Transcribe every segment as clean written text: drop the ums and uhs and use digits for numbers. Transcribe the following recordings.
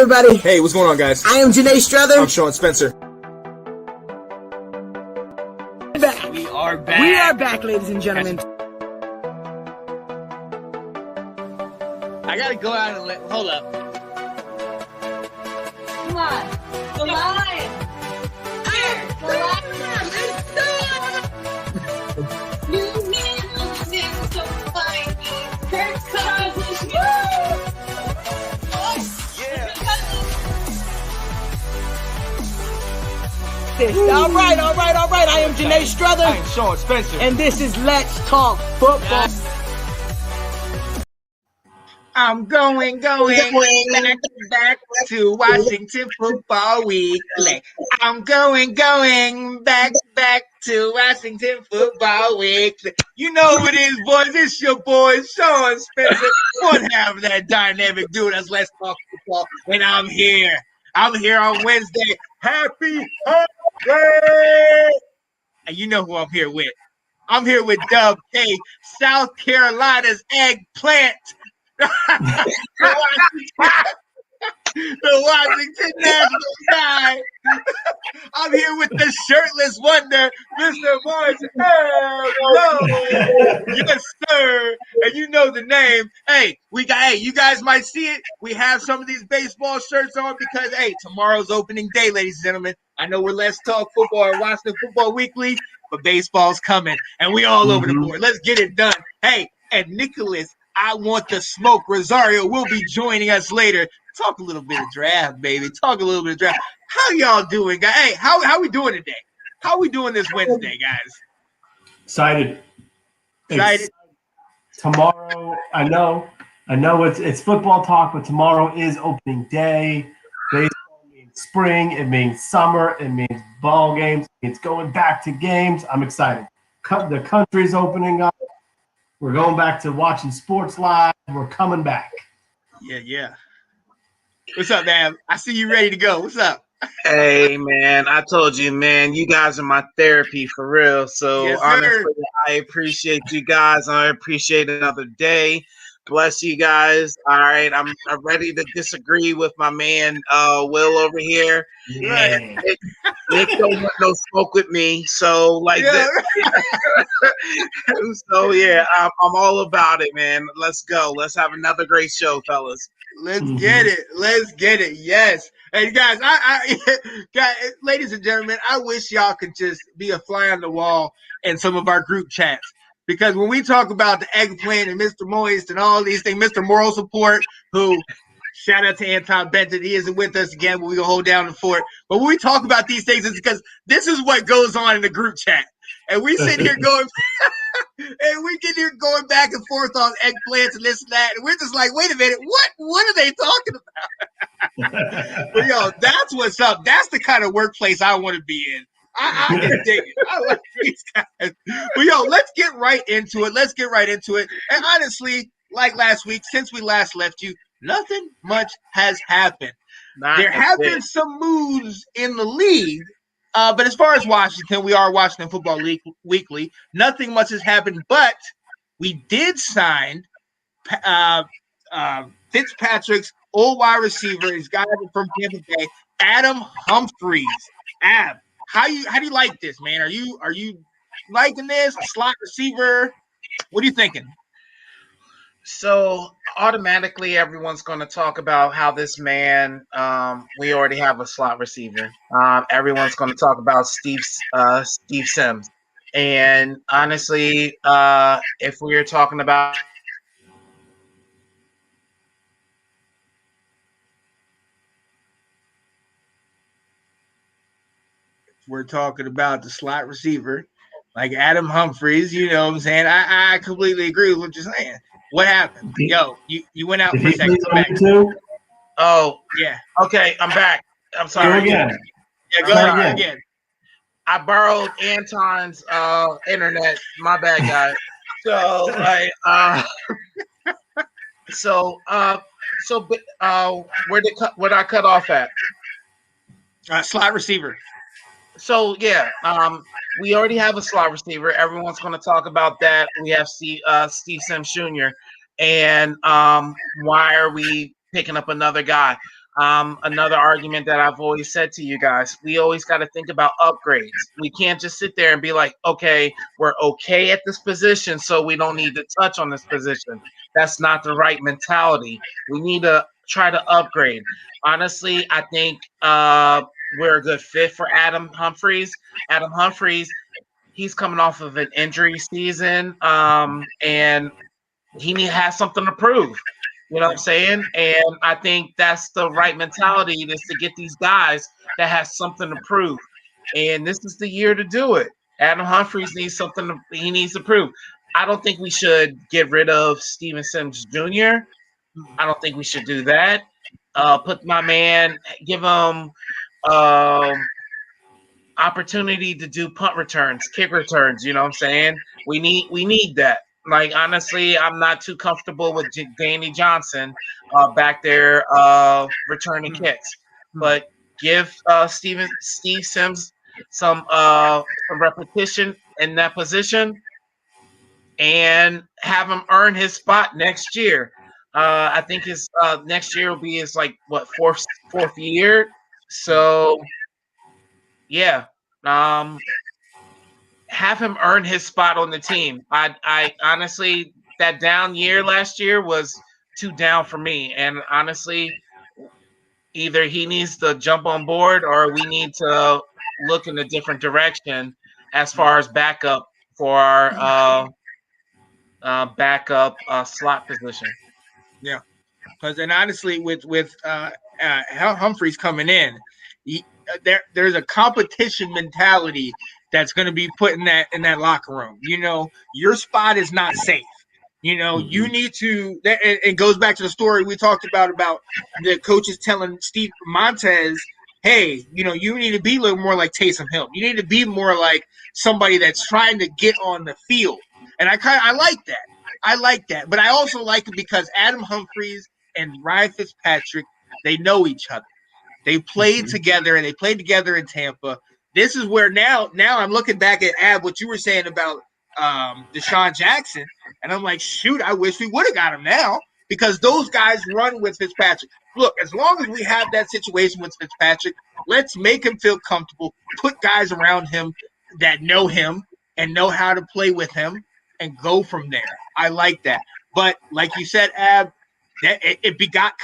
everybody. Hey, what's going on, guys? I am Janae Strother. I'm Sean Spencer. Back. We are back. We are back, ladies and gentlemen. I gotta go out and hold up. Come on. The line. The line. New man looks so fine. Kirk Cousins. All right. I am Janae Strother. I am Sean Spencer. And this is Let's Talk Football. I'm going back to Washington Football Weekly. I'm going back to Washington Football Weekly. You know who it is, boys. It's your boy, Sean Spencer. One half of that dynamic dude that's Let's Talk Football. And I'm here. I'm here on Wednesday. Happy Holiday! And you know who I'm here with. I'm here with Dub K, South Carolina's eggplant. The Washington National guy. I'm here with the shirtless wonder, Mr. Morris. Hello. Yes, sir. And you know the name. Hey, you guys might see it. We have some of these baseball shirts on because, tomorrow's opening day, ladies and gentlemen. I know we're Let's Talk Football or Washington Football Weekly, but baseball's coming, and we all over the board. Let's get it done. Hey, and Nicholas, I want the smoke. Rosario will be joining us later. Talk a little bit of draft, baby. Talk a little bit of draft. How y'all doing, guys? Hey, how we doing today? How we doing this Wednesday, guys? Excited. Tomorrow, I know it's football talk, but tomorrow is opening day. Baseball means spring. It means summer. It means ball games. It's going back to games. I'm excited. The country's opening up. We're going back to watching sports live. We're coming back. Yeah. What's up, man? I see you ready to go. What's up? Hey, man, I told you, man, you guys are my therapy for real. So yes, honestly, I appreciate you guys. I appreciate another day. Bless you guys. All right, I'm ready to disagree with my man Will over here. Yeah. Nick don't want no smoke with me. So so yeah, I'm all about it, man. Let's go. Let's have another great show, fellas. Let's get it. Yes. Hey guys, guys, ladies and gentlemen, I wish y'all could just be a fly on the wall in some of our group chats. Because when we talk about the eggplant and Mr. Moist and all these things, Mr. Moral Support, who shout out to Anton Benton, he isn't with us again, but we can hold down the fort. But when we talk about these things, it's because this is what goes on in the group chat. And we sit here going back and forth on eggplants and this and that. And we're just like, wait a minute, what are they talking about? But yo, that's what's up. That's the kind of workplace I want to be in. I can dig it. I like these guys. But yo, let's get right into it. And honestly, like last week, since we last left you, nothing much has happened. There have been some moves in the league. But as far as Washington, we are Washington Football League Weekly. Nothing much has happened, but we did sign Fitzpatrick's old wide receiver. He's got it from Tampa Bay, Adam Humphries. Ab, how do you like this, man? Are you liking this? A slot receiver? What are you thinking? So automatically, everyone's going to talk about how this man. We already have a slot receiver. Everyone's going to talk about Steve Sims. And honestly, if we were talking about, we're talking about the slot receiver, like Adam Humphries. You know what I'm saying? I completely agree with what you're saying. What happened? Yo, you went out for a second. Oh, yeah. Okay, I'm back. I'm sorry. Go again. Yeah, go again. I borrowed Anton's internet. My bad, guys. Where'd I cut off at? Slot receiver. So yeah, we already have a slot receiver. Everyone's going to talk about that. We have Steve Sims Jr. And why are we picking up another guy? Another argument that I've always said to you guys, we always got to think about upgrades. We can't just sit there and be like, okay, we're okay at this position, so we don't need to touch on this position. That's not the right mentality. We need to try to upgrade. Honestly, I think we're a good fit for Adam Humphries. Adam Humphries, he's coming off of an injury season, and has something to prove. You know what I'm saying? And I think that's the right mentality is to get these guys that has something to prove. And this is the year to do it. Adam Humphries needs something he needs to prove. I don't think we should get rid of Steven Sims Jr. I don't think we should do that. Put my man, give him opportunity to do punt returns, kick returns, you know what I'm saying? We need that. Like, honestly, I'm not too comfortable with Danny Johnson back there returning kicks. But give Steve Sims some repetition in that position and have him earn his spot next year. I think his next year will be his fourth year. So yeah, have him earn his spot on the team. I honestly, that down year last year was too down for me. And honestly, either he needs to jump on board or we need to look in a different direction as far as backup for our backup slot position. Yeah, because and honestly, with Humphries coming in, there's a competition mentality that's going to be put in that locker room. You know, your spot is not safe. You know, you need to. It goes back to the story we talked about the coaches telling Steve Montez, "Hey, you know, you need to be a little more like Taysom Hill. You need to be more like somebody that's trying to get on the field." And I like that. I like that, but I also like it because Adam Humphries and Ryan Fitzpatrick, they know each other. They played together, and they played together in Tampa. This is where now I'm looking back at what you were saying about Deshaun Jackson, and I'm like, shoot, I wish we would have got him now because those guys run with Fitzpatrick. Look, as long as we have that situation with Fitzpatrick, let's make him feel comfortable, put guys around him that know him and know how to play with him, and go from there. I like that. But like you said, Ab, that it begot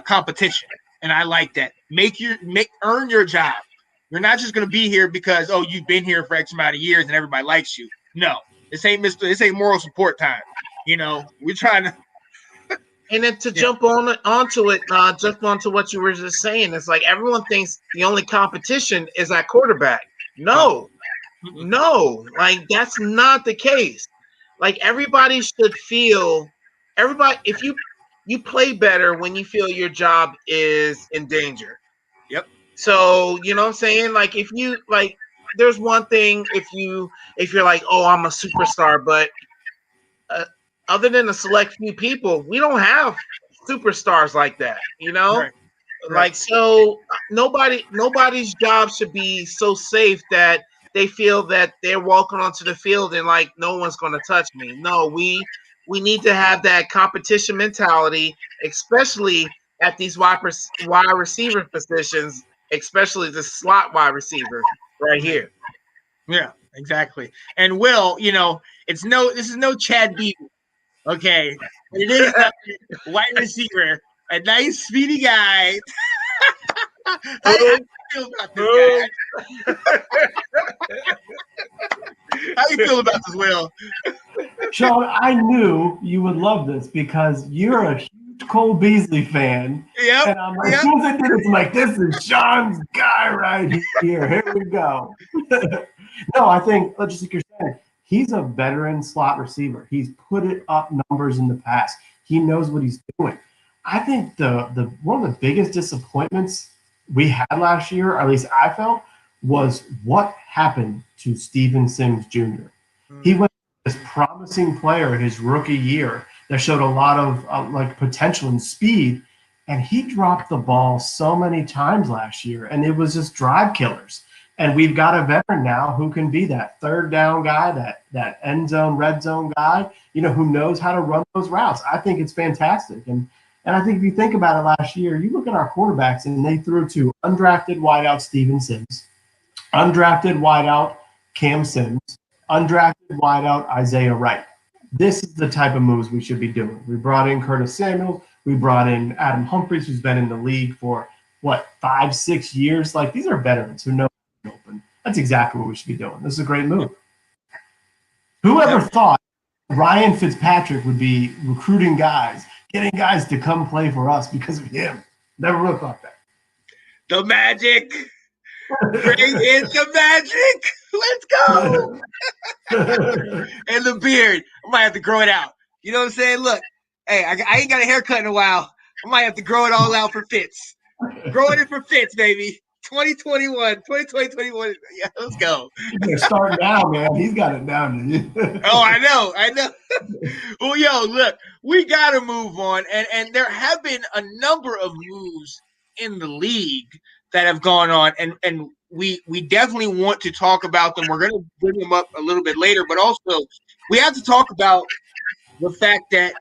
competition. And I like that. Earn your job. You're not just going to be here because, you've been here for X amount of years and everybody likes you. No, this ain't moral support time. You know, we're trying to. And then to jump onto what you were just saying, it's like everyone thinks the only competition is at quarterback. No, like that's not the case. Like everybody should feel. If you play better when you feel your job is in danger. Yep. So, you know what I'm saying? Like if you there's one thing if you're like, oh, I'm a superstar, but other than a select few people, we don't have superstars like that, you know? Right. Like, so nobody's job should be so safe that they feel that they're walking onto the field and like no one's going to touch me. No, we need to have that competition mentality, especially at these wide receiver positions, especially the slot wide receiver right here. Yeah, exactly. And Will, you know, this is no Chad Beagle, okay? It is a wide receiver, a nice, speedy guy. How do you feel about this guy? How do you feel about this, Will? Sean, I knew you would love this because you're a huge Cole Beasley fan. Yep. And I'm like, as soon as I did it, I'm like, this is Sean's guy right here. Here we go. No, I think, just like you're saying, he's a veteran slot receiver. He's put it up numbers in the past. He knows what he's doing. I think the one of the biggest disappointments we had last year, or at least I felt, was what happened to Steven Sims Jr. He went this promising player his rookie year that showed a lot of potential and speed, and he dropped the ball so many times last year, and it was just drive killers. And we've got a veteran now who can be that third down guy, that end zone, red zone guy, who knows how to run those routes. I think it's fantastic. And And I think if you think about it last year, you look at our quarterbacks and they threw to undrafted wideout Steven Sims, undrafted wideout Cam Sims, undrafted wideout Isaiah Wright. This is the type of moves we should be doing. We brought in Curtis Samuel. We brought in Adam Humphries, who's been in the league for, 5-6 years? Like, these are veterans who know open. That's exactly what we should be doing. This is a great move. Whoever thought Ryan Fitzpatrick would be recruiting guys, getting guys to come play for us because of him? Never would have thought that. The magic. Bring in the magic. Let's go. And the beard. I might have to grow it out. You know what I'm saying? Look, hey, I ain't got a haircut in a while. I might have to grow it all out for Fitz. Growing it for Fitz, baby. 2021. Yeah, let's go. You're starting now, man. He's got it down. Oh, I know. Well, yo, look, we got to move on. And there have been a number of moves in the league that have gone on. And we definitely want to talk about them. We're going to bring them up a little bit later. But also, we have to talk about the fact that,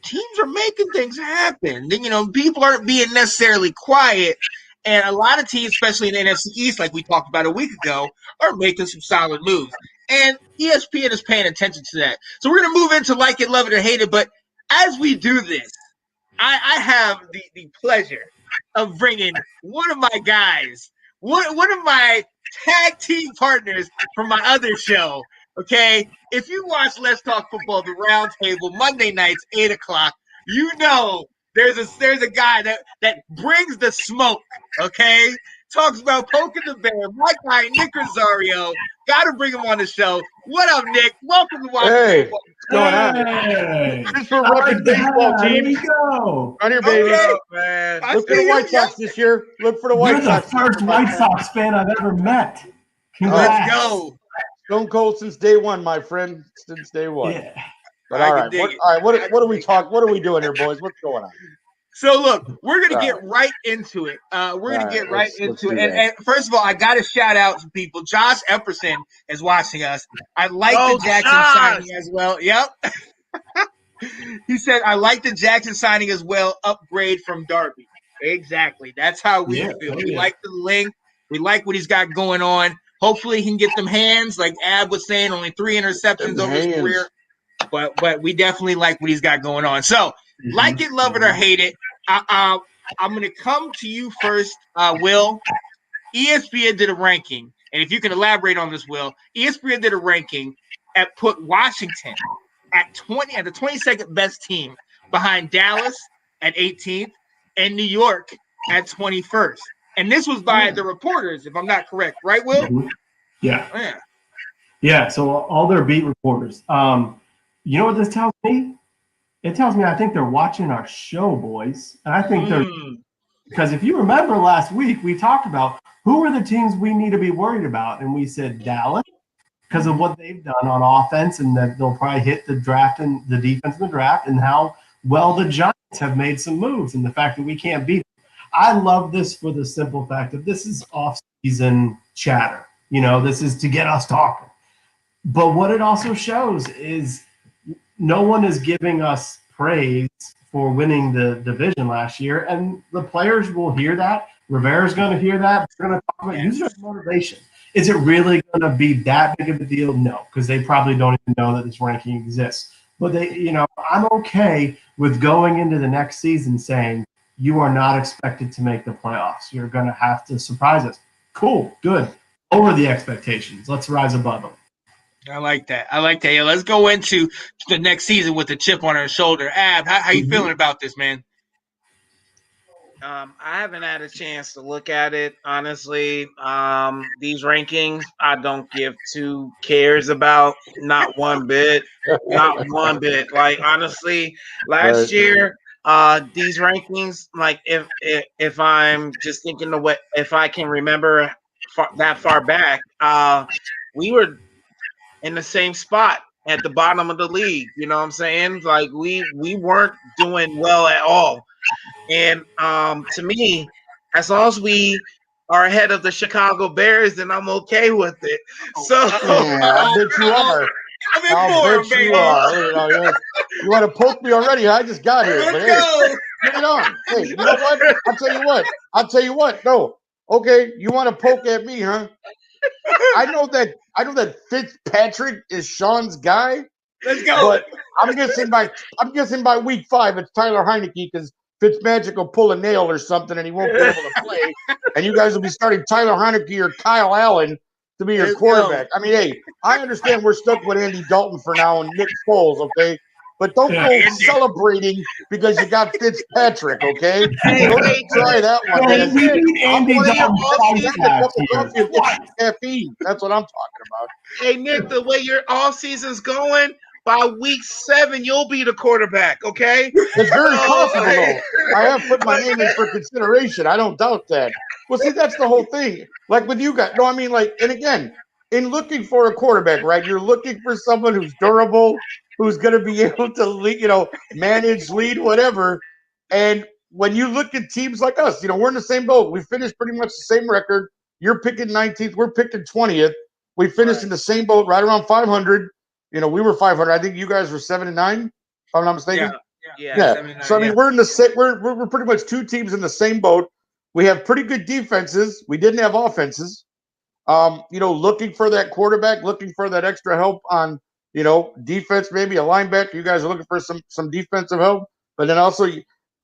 teams are making things happen. People aren't being necessarily quiet. And a lot of teams, especially in the NFC East, like we talked about a week ago, are making some solid moves. And ESPN is paying attention to that. So we're going to move into Like It, Love It, or Hate It. But as we do this, I have the pleasure of bringing one of my guys, one of my tag team partners from my other show. Okay, if you watch Let's Talk Football, the Round Table, Monday nights, 8 o'clock, there's a guy that brings the smoke, okay? Talks about poking the bear. My guy, Nick Rosario. Got to bring him on the show. What up, Nick? Welcome to Watch Football. What's going on? Thanks for repping baseball team. There you go. On here, baby. Okay. Man. Look for the White Sox this year. Look for the White You're Sox. the first White Sox fan I've ever met. Congrats. Let's go. Stone cold since day one, my friend. Since day one. Yeah. But I all can right. dig it. What are we talking? What are we doing here, boys? What's going on? So look, we're gonna All get right into it. We're gonna All get right, right let's into do it. And first of all, I got to shout out to people. Josh Epperson is watching us. I like the Jackson signing as well. Yep. He said, I like the Jackson signing as well. Upgrade from Darby. Exactly. That's how we feel. We like the link. We like what he's got going on. Hopefully he can get them hands. Like Ab was saying, only 3 interceptions over his career. But we definitely like what he's got going on. So, like it, love it, or hate it, I'm going to come to you first, Will. ESPN did a ranking, and if you can elaborate on this, Will, ESPN did a ranking and put Washington at the 22nd best team, behind Dallas at 18th and New York at 21st. And this was by the reporters, if I'm not correct, right, Will? Yeah. Yeah. So all their beat reporters. You know what this tells me? It tells me I think they're watching our show, boys. And I think they're because if you remember last week, we talked about who are the teams we need to be worried about. And we said Dallas because of what they've done on offense and that they'll probably hit the draft and the defense in the draft and how well the Giants have made some moves and the fact that we can't beat them. I love this for the simple fact that this is off-season chatter. This is to get us talking. But what it also shows is no one is giving us praise for winning the division last year, and the players will hear that. Rivera's going to hear that. They're going to talk about use it as motivation. Is it really going to be that big of a deal? No, because they probably don't even know that this ranking exists. But I'm okay with going into the next season saying you are not expected to make the playoffs. You're going to have to surprise us. Cool, good. Over the expectations. Let's rise above them. I like that. Yeah, let's go into the next season with the chip on our shoulder. Ab, how you feeling about this, man? I haven't had a chance to look at it, honestly. These rankings, I don't give 2 cares about. Not one bit. Not one bit. Like, honestly, last year, these rankings, like, if I'm just thinking of if I can remember that far back, we were in the same spot at the bottom of the league. You know what I'm saying? Like, we weren't doing well at all. And to me, as long as we are ahead of the Chicago Bears, then I'm okay with it. So I bet you are. I'm in form, baby. You want to poke me already? I just got here. Let's go. Get it on. Hey, you know what? I'll tell you what. I'll tell you what. No. Okay, you want to poke at me, huh? I know that Fitzpatrick is Sean's guy, Let's go. but I'm guessing by week 5 it's Tyler Heineke because Fitzmagic will pull a nail or something and he won't be able to play, and you guys will be starting Tyler Heineke or Kyle Allen to be your Let's quarterback. I mean, hey, I understand we're stuck with Andy Dalton for now and Nick Foles, okay? But don't Yeah. go Andy. celebrating because you got Fitzpatrick, okay? Hey, Don't hey, try that one, Hey, man. we beat I'm Andy one of your Dalton all-season twice a last cup of year. coffee and get Twice. some caffeine. That's what I'm talking about. hey, Nick, the way your all season's going, by week 7, you'll be the quarterback, okay? It's very So, possible, hey, though. I have put my name in for consideration. I don't doubt that. Well, see, that's the whole thing. Like with you guys. No, I mean, like, and again, in looking for a quarterback, right? You're looking for someone who's durable, who's going to be able to lead, manage, lead, whatever. And when you look at teams like us, we're in the same boat. We finished pretty much the same record. You're picking 19th. We're picking 20th. We finished in the same boat, right around 500. We were 500. I think you guys were 7-9, if I'm not mistaken. Yeah. 79, So I mean, we're in the same. We're pretty much two teams in the same boat. We have pretty good defenses. We didn't have offenses. Looking for that quarterback, looking for that extra help on, defense, maybe a linebacker. You guys are looking for some defensive help, but then also,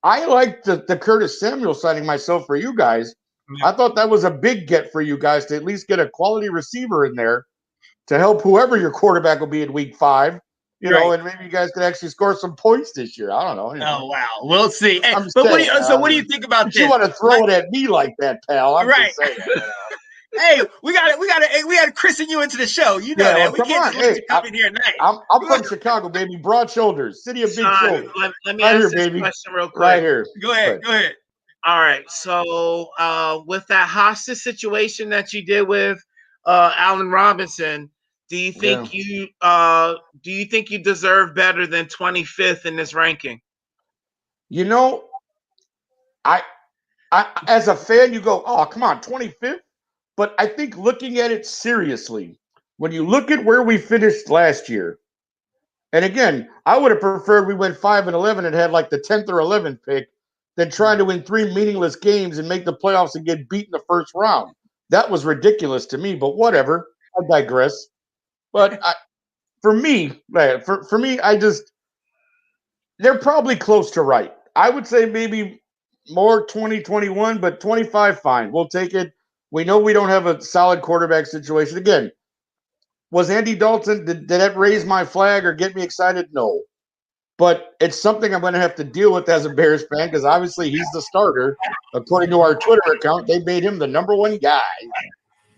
I like the Curtis Samuel signing myself for you guys. I thought that was a big get for you guys to at least get a quality receiver in there to help whoever your quarterback will be in week 5. Right. And maybe you guys can actually score some points this year. I don't know. Oh wow, we'll see. Hey, I'm just but saying, what do you think about but this? you want to throw it at me like that, pal? I'm Right. just saying. Hey, we got to christen you into the show. You know that. Well, We come can't on. just let Hey, you come in here at night. I'm from Chicago, baby. Broad shoulders, city of big Sean, shoulders. let me Right ask here, this baby. question real quick. Right here. Go ahead. All right. So, with that hostage situation that you did with Allen Robinson, do you think you deserve better than 25th in this ranking? I as a fan, you go, oh, come on, 25th. But I think looking at it seriously, when you look at where we finished last year, and again, I would have preferred we went 5-11 and had like the 10th or 11th pick than trying to win 3 meaningless games and make the playoffs and get beat in the first round. That was ridiculous to me, but whatever. I digress. But for me, they're probably close to right. I would say maybe more 2021, but 25, fine. We'll take it. We know we don't have a solid quarterback situation. Again, was Andy Dalton, did that raise my flag or get me excited? No. But it's something I'm going to have to deal with as a Bears fan because obviously he's the starter. According to our Twitter account, they made him the #1 guy.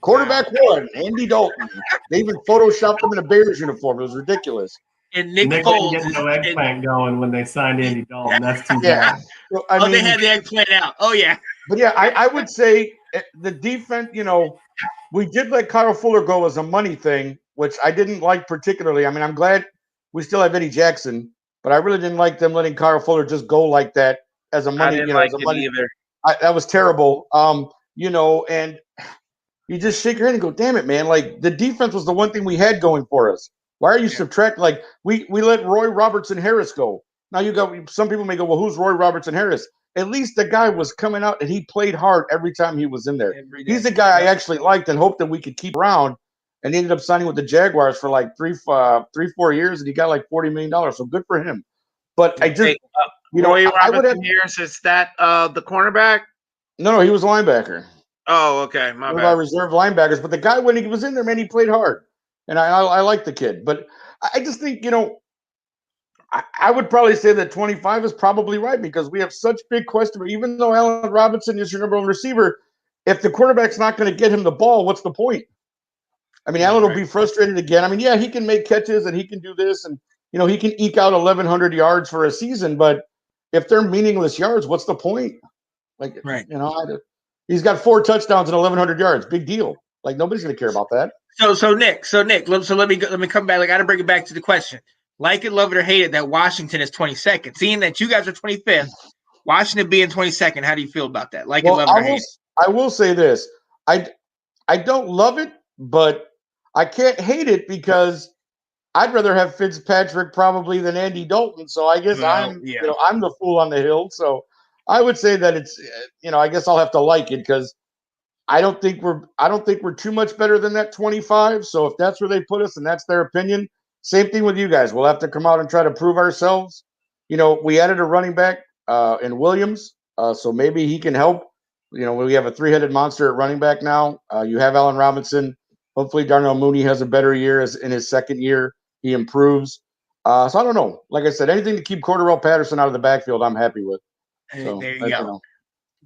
Quarterback 1, Andy Dalton. They even photoshopped him in a Bears uniform. It was ridiculous. And Nick Nick Foles didn't get no eggplant going when they signed Andy Dalton. That's too Yeah. bad. So, they had the eggplant out. Oh yeah. But yeah, I would say the defense, we did let Kyle Fuller go as a money thing, which I didn't like particularly. I mean, I'm glad we still have Eddie Jackson, but I really didn't like them letting Kyle Fuller just go like that as a money. I didn't like as a it money. either. That was terrible. And you just shake your head and go, "Damn it, man!" Like the defense was the one thing we had going for us. Why are you subtracting? Like we let Roy Robertson Harris go. Now you got some people may go, "Well, who's Roy Robertson Harris?" At least the guy was coming out and he played hard every time he was in there. He's a guy I actually liked and hoped that we could keep around. And he ended up signing with the Jaguars for like 3-4 years, and he got like $40 million. So good for him. But I just, Roy I would have. Robertson Harris, is that the cornerback? No, he was a linebacker. Oh, okay, my One of bad. our reserve linebackers. But the guy, when he was in there, man, he played hard, and I like the kid. But I just think, I would probably say that 25 is probably right because we have such big question. Even though Allen Robinson is your #1 receiver, if the quarterback's not going to get him the ball, what's the point? I mean, Allen will be frustrated again. I mean, yeah, he can make catches and he can do this, and he can eke out 1,100 yards for a season. But if they're meaningless yards, what's the point? Like, he's got 4 touchdowns and 1,100 yards. Big deal. Like nobody's going to care about that. So Nick, let me come back. Like, I got to bring it back to the question. Like it, love it, or hate it, that Washington is 22nd. Seeing that you guys are 25th, Washington being 22nd, how do you feel about that? Like it, love it, or hate it? I will say this. I don't love it, but I can't hate it because I'd rather have Fitzpatrick probably than Andy Dalton. So I guess I'm the fool on the hill. So I would say that it's, I guess I'll have to like it because I don't think we're too much better than that 25. So if that's where they put us and that's their opinion, same thing with you guys. We'll have to come out and try to prove ourselves. We added a running back in Williams, so maybe he can help. We have a three-headed monster at running back now. You have Allen Robinson. Hopefully, Darnell Mooney has a better year as in his second year. He improves. So I don't know. Like I said, anything to keep Cordarrelle Patterson out of the backfield, I'm happy with. So There you go.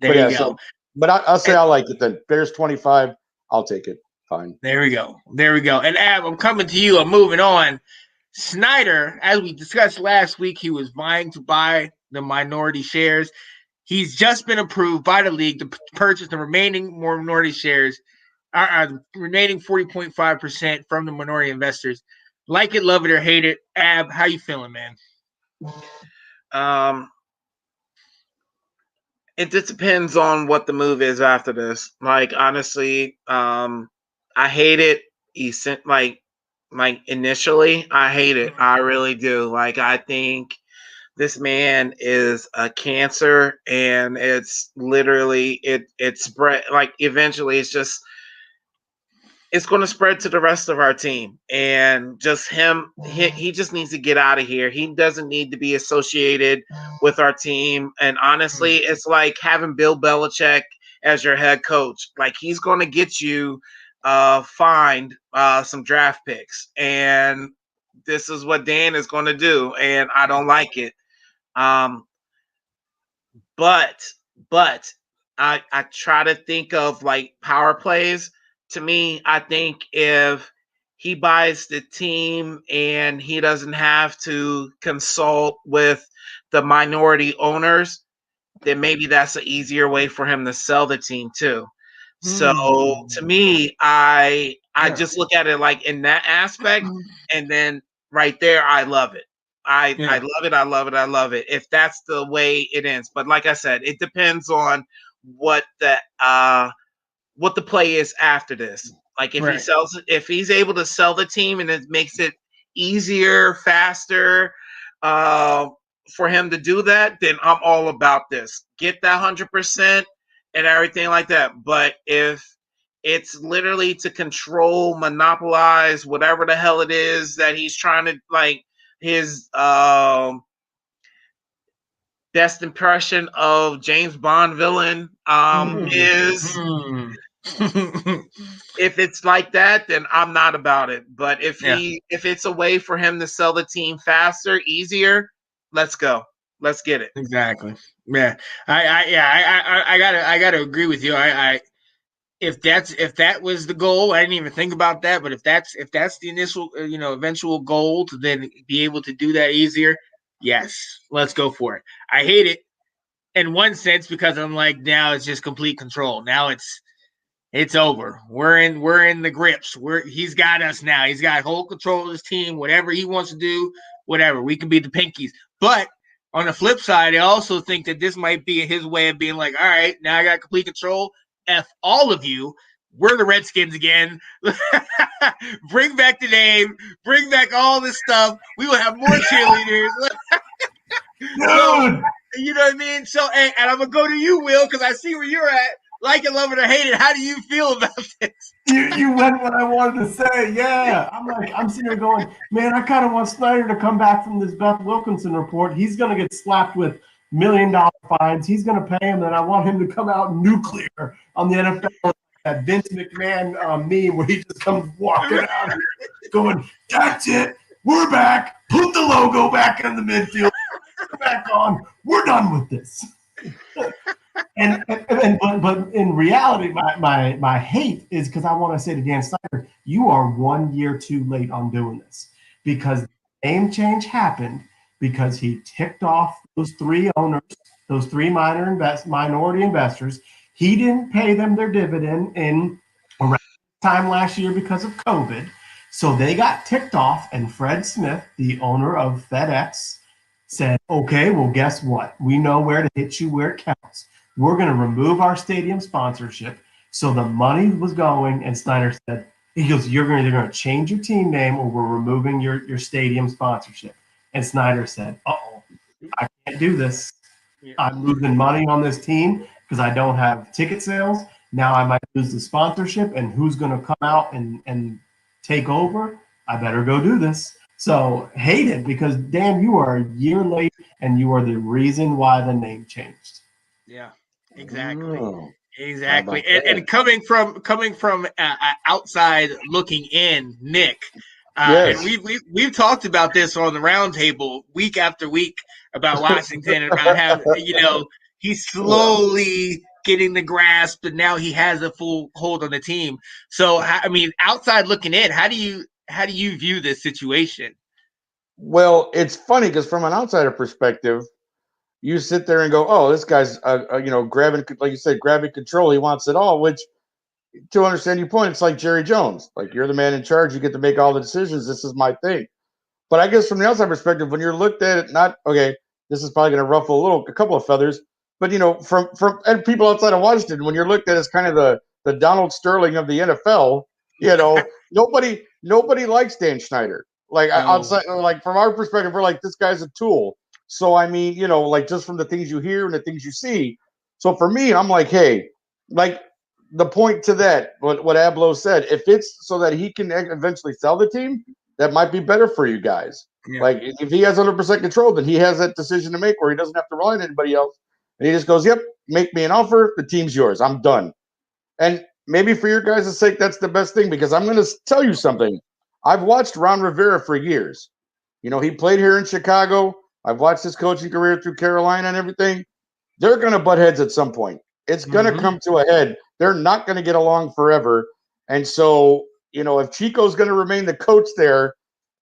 But There yeah, you go. but I'll say I like it then. Bears 25, I'll take it. Fine. There we go. There we go. And Ab, I'm coming to you. I'm moving on. Snyder, as we discussed last week, he was vying to buy the minority shares. He's just been approved by the league to purchase the remaining minority shares, remaining 40.5% from the minority investors. Like it, love it, or hate it. Ab, how you feeling, man? It just depends on what the move is after this. Like, honestly, I hate it. Like initially, I hate it. I really do. Like, I think this man is a cancer, and it's literally it spread. Like, eventually, it's going to spread to the rest of our team, and just him, he just needs to get out of here. He doesn't need to be associated with our team. And honestly, it's like having Bill Belichick as your head coach. Like, he's going to get you find some draft picks, and this is what Dan is going to do, and I don't like it. But I try to think of like power plays. To me, I think if he buys the team and he doesn't have to consult with the minority owners, then maybe that's an easier way for him to sell the team too. So to me, I just look at it like in that aspect, and then right there, I love it. I love it. I love it. I love it. If that's the way it ends, but like I said, it depends on what the play is after this. Like if he's able to sell the team and it makes it easier, faster, for him to do that, then I'm all about this. Get that 100% and everything like that. But if it's literally to control, monopolize, whatever the hell it is that he's trying to, like, his best impression of James Bond villain is if it's like that, then I'm not about it. But if it's a way for him to sell the team faster, easier, let's go. Let's get it. Exactly. Yeah. I gotta agree with you. If that was the goal, I didn't even think about that. But if that's the initial, eventual goal to then be able to do that easier, yes, let's go for it. I hate it in one sense because I'm like, now it's just complete control. Now it's over. We're in the grips. He's got us now. He's got whole control of his team. Whatever he wants to do, whatever. We can be the pinkies. But on the flip side, I also think that this might be his way of being like, all right, now I got complete control. F all of you. We're the Redskins again. Bring back the name. Bring back all this stuff. We will have more cheerleaders. So, you know what I mean? So, and I'm going to go to you, Will, because I see where you're at. Like it, love it, or hate it. How do you feel about this? You went what I wanted to say. Yeah. I'm sitting here going, man, I kind of want Snyder to come back from this Beth Wilkinson report. He's going to get slapped with $1 million fines. He's going to pay him, and I want him to come out nuclear on the NFL. That Vince McMahon meme where he just comes walking out here going, that's it. We're back. Put the logo back in the midfield. Put it back on. We're done with this. But in reality, my hate is because I want to say to Dan Snyder, you are 1 year too late on doing this, because the name change happened because he ticked off those three owners, those three minority investors. He didn't pay them their dividend in around time last year because of COVID. So they got ticked off, and Fred Smith, the owner of FedEx, said, okay, well, guess what? We know where to hit you where it counts. We're going to remove our stadium sponsorship. So the money was going, and Snyder said, he goes, you're either going to change your team name or we're removing your stadium sponsorship. And Snyder said, uh-oh, I can't do this. I'm losing money on this team because I don't have ticket sales. Now I might lose the sponsorship, and who's going to come out and take over? I better go do this. So hate it because, Dan, you are a year late, and you are the reason why the name changed. Yeah, exactly. Oh, Exactly. how about And coming from outside looking in, Nick, Yes. and we've talked about this on the roundtable week after week about Washington and about how he's slowly getting the grasp and now he has a full hold on the team. So I mean, outside looking in, how do you view this situation? Well, it's funny because from an outsider perspective, you sit there and go, "Oh, this guy's, grabbing, like you said, grabbing control. He wants it all." Which, to understand your point, it's like Jerry Jones. Like you're the man in charge. You get to make all the decisions. This is my thing. But I guess from the outside perspective, when you're looked at it, not okay. This is probably going to ruffle a couple of feathers. But from and people outside of Washington, when you're looked at as kind of the Donald Sterling of the NFL, nobody likes Dan Schneider. Like outside, like from our perspective, we're like, this guy's a tool. So I mean, like just from the things you hear and the things you see. So for me, I'm like, hey, like the point to that, what Ablo said, if it's so that he can eventually sell the team, that might be better for you guys. Yeah. Like if he has 100% control, then he has that decision to make where he doesn't have to rely on anybody else. And he just goes, yep, make me an offer. The team's yours. I'm done. And maybe for your guys' sake, that's the best thing because I'm going to tell you something. I've watched Ron Rivera for years. He played here in Chicago. I've watched his coaching career through Carolina and everything. They're going to butt heads at some point. It's going to come to a head. They're not going to get along forever. And so, if Chico's going to remain the coach there,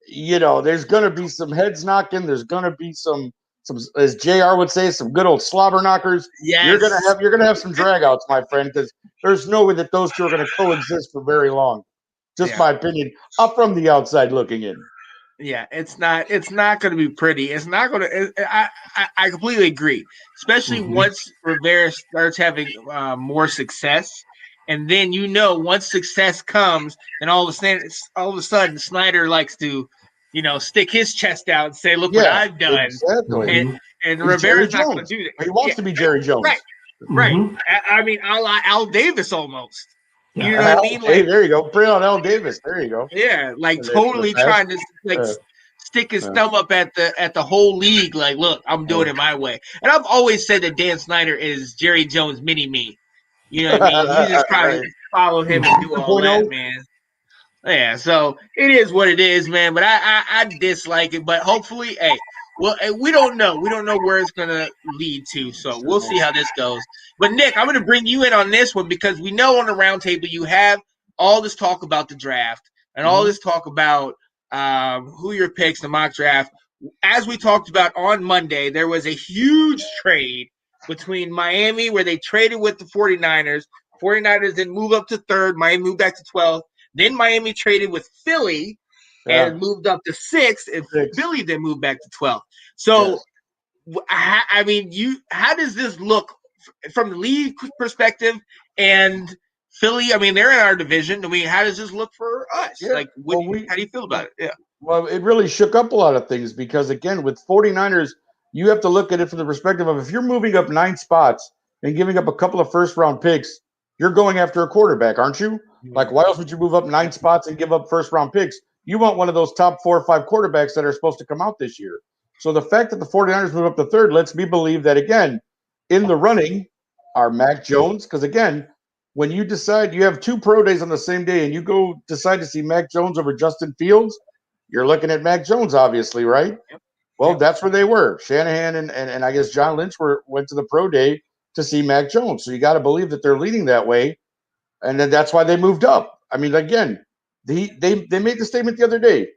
there's going to be some heads knocking. There's going to be some, as JR would say, some good old slobber knockers. Yes. You're going to have some dragouts, my friend, because there's no way that those two are going to coexist for very long. Just my opinion, up from the outside looking in. Yeah, it's not going to be pretty. It's not going to. I completely agree, especially once Rivera starts having more success, and then once success comes, then all of a sudden Snyder likes to, stick his chest out and say, "Look what I've done." Exactly. And Rivera's not going to do that. He wants to be Jerry Jones. Right. I mean, a la Al Davis almost. You know what I mean? Like, hey, there you go. Bring on Al Davis. There you go. Yeah, like totally trying to stick his thumb up at the whole league. Like, look, I'm doing it my way. And I've always said that Dan Snyder is Jerry Jones mini me. You know what I mean? You just probably follow him and do all that, man. Yeah, so it is what it is, man. But I dislike it. But hopefully, hey. Well, we don't know. We don't know where it's going to lead to, so we'll see how this goes. But, Nick, I'm going to bring you in on this one because we know on the roundtable you have all this talk about the draft and all this talk about who your picks, the mock draft. As we talked about on Monday, there was a huge trade between Miami where they traded with the 49ers. 49ers then move up to third. Miami moved back to 12th. Then Miami traded with Philly. And moved up to 6th, and Philly then moved back to 12th. So, I mean, how does this look from the league perspective? And Philly, I mean, they're in our division. I mean, how does this look for us? Yeah. Like, how do you feel about it? Yeah. Well, it really shook up a lot of things because, again, with 49ers, you have to look at it from the perspective of if you're moving up 9 spots and giving up a couple of first-round picks, you're going after a quarterback, aren't you? Like, why else would you move up 9 spots and give up first-round picks? You want one of those top 4 or 5 quarterbacks that are supposed to come out this year. So the fact that the 49ers move up to third lets me believe that, again, in the running are Mac Jones. Because, again, when you decide you have 2 pro days on the same day and you go decide to see Mac Jones over Justin Fields, you're looking at Mac Jones, obviously, right? Well, that's where they were. Shanahan and I guess John Lynch went to the pro day to see Mac Jones. So you got to believe that they're leading that way. And then that's why they moved up. I mean, again, they made the statement the other day.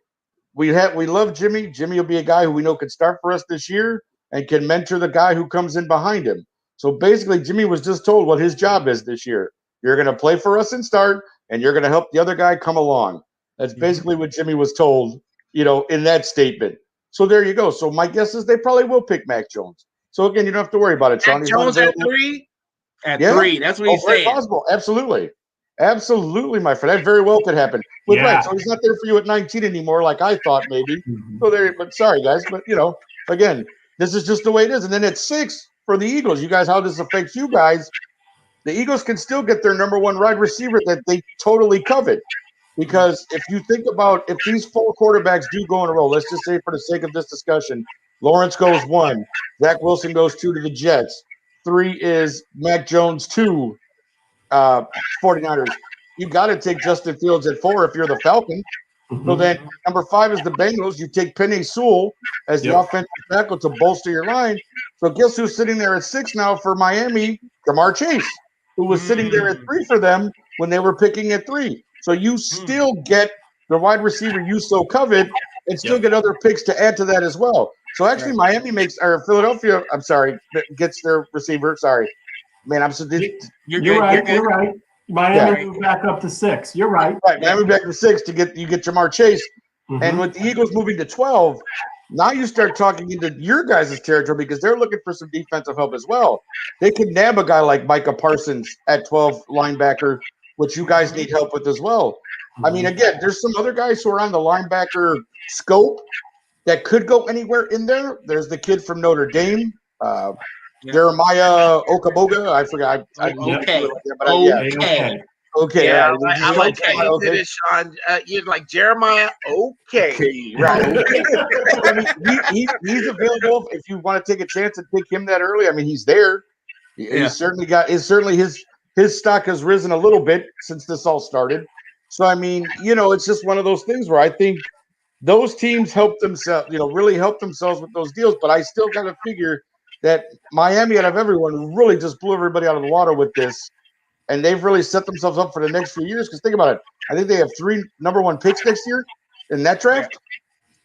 We love Jimmy. Jimmy will be a guy who we know can start for us this year and can mentor the guy who comes in behind him. So basically, Jimmy was just told what his job is this year. You're going to play for us and start, and you're going to help the other guy come along. That's basically what Jimmy was told, in that statement. So there you go. So my guess is they probably will pick Mac Jones. So again, you don't have to worry about it, Sean. Mac Jones at 3? At 3. That's what he's saying. Possible. Absolutely, my friend. That very well could happen. But right, so he's not there for you at 19 anymore, like I thought maybe. So there. But sorry, guys. But again, this is just the way it is. And then at 6, for the Eagles. You guys, how this affects you guys? The Eagles can still get their number one wide receiver that they totally covet. Because if you think about if these 4 quarterbacks do go in a row, let's just say for the sake of this discussion, Lawrence goes 1, Zach Wilson goes 2 to the Jets, 3 is Mac Jones 2, 49ers. You got to take Justin Fields at 4 if you're the Falcons. So then number 5 is the Bengals. You take Penny Sewell as the offensive tackle to bolster your line. So guess who's sitting there at 6 now for Miami? Jamar Chase, who was sitting there at 3 for them when they were picking at 3. So you still get the wide receiver you so covet and still get other picks to add to that as well. So actually Miami makes, or Philadelphia, I'm sorry, gets their receiver. Sorry. Man, I'm so You're right. Miami moved back up to 6. You're right. Right. Miami back to 6 to get Jamar Chase. And with the Eagles moving to 12, now you start talking into your guys' territory because they're looking for some defensive help as well. They could nab a guy like Micah Parsons at 12 linebacker, which you guys need help with as well. I mean, again, there's some other guys who are on the linebacker scope that could go anywhere in there. There's the kid from Notre Dame, Jeremiah Okaboga. I forgot. Okay. Yeah, Right. I like how you did it, Sean. You're like Jeremiah. Okay. Right. I mean, he's available if you want to take a chance and pick him that early. I mean, he's there. He's certainly got. His stock has risen a little bit since this all started. So I mean, it's just one of those things where I think those teams help themselves. Really help themselves with those deals. But I still got to figure that Miami, out of everyone, really just blew everybody out of the water with this. And they've really set themselves up for the next few years. Because think about it. I think they have 3 number 1 picks next year in that draft.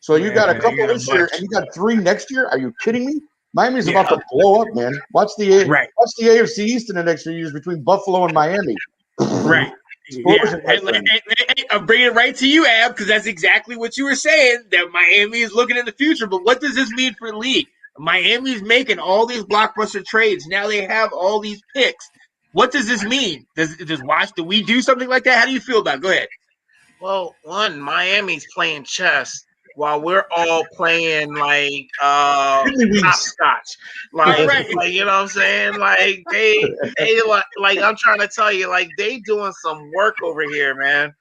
So you got a couple this year, and you got 3 next year. Are you kidding me? Miami's about to blow up, man. Watch the AFC East in the next few years between Buffalo and Miami. Right. I'm bringing it right to you, Ab, because that's exactly what you were saying, that Miami is looking in the future. But what does this mean for the league? Miami's making all these blockbuster trades. Now they have all these picks. What does this mean? Do we do something like that? How do you feel about it? Go ahead. Well, Miami's playing chess while we're all playing like hopscotch. Like, you know what I'm saying? Like they like I'm trying to tell you, like they doing some work over here, man.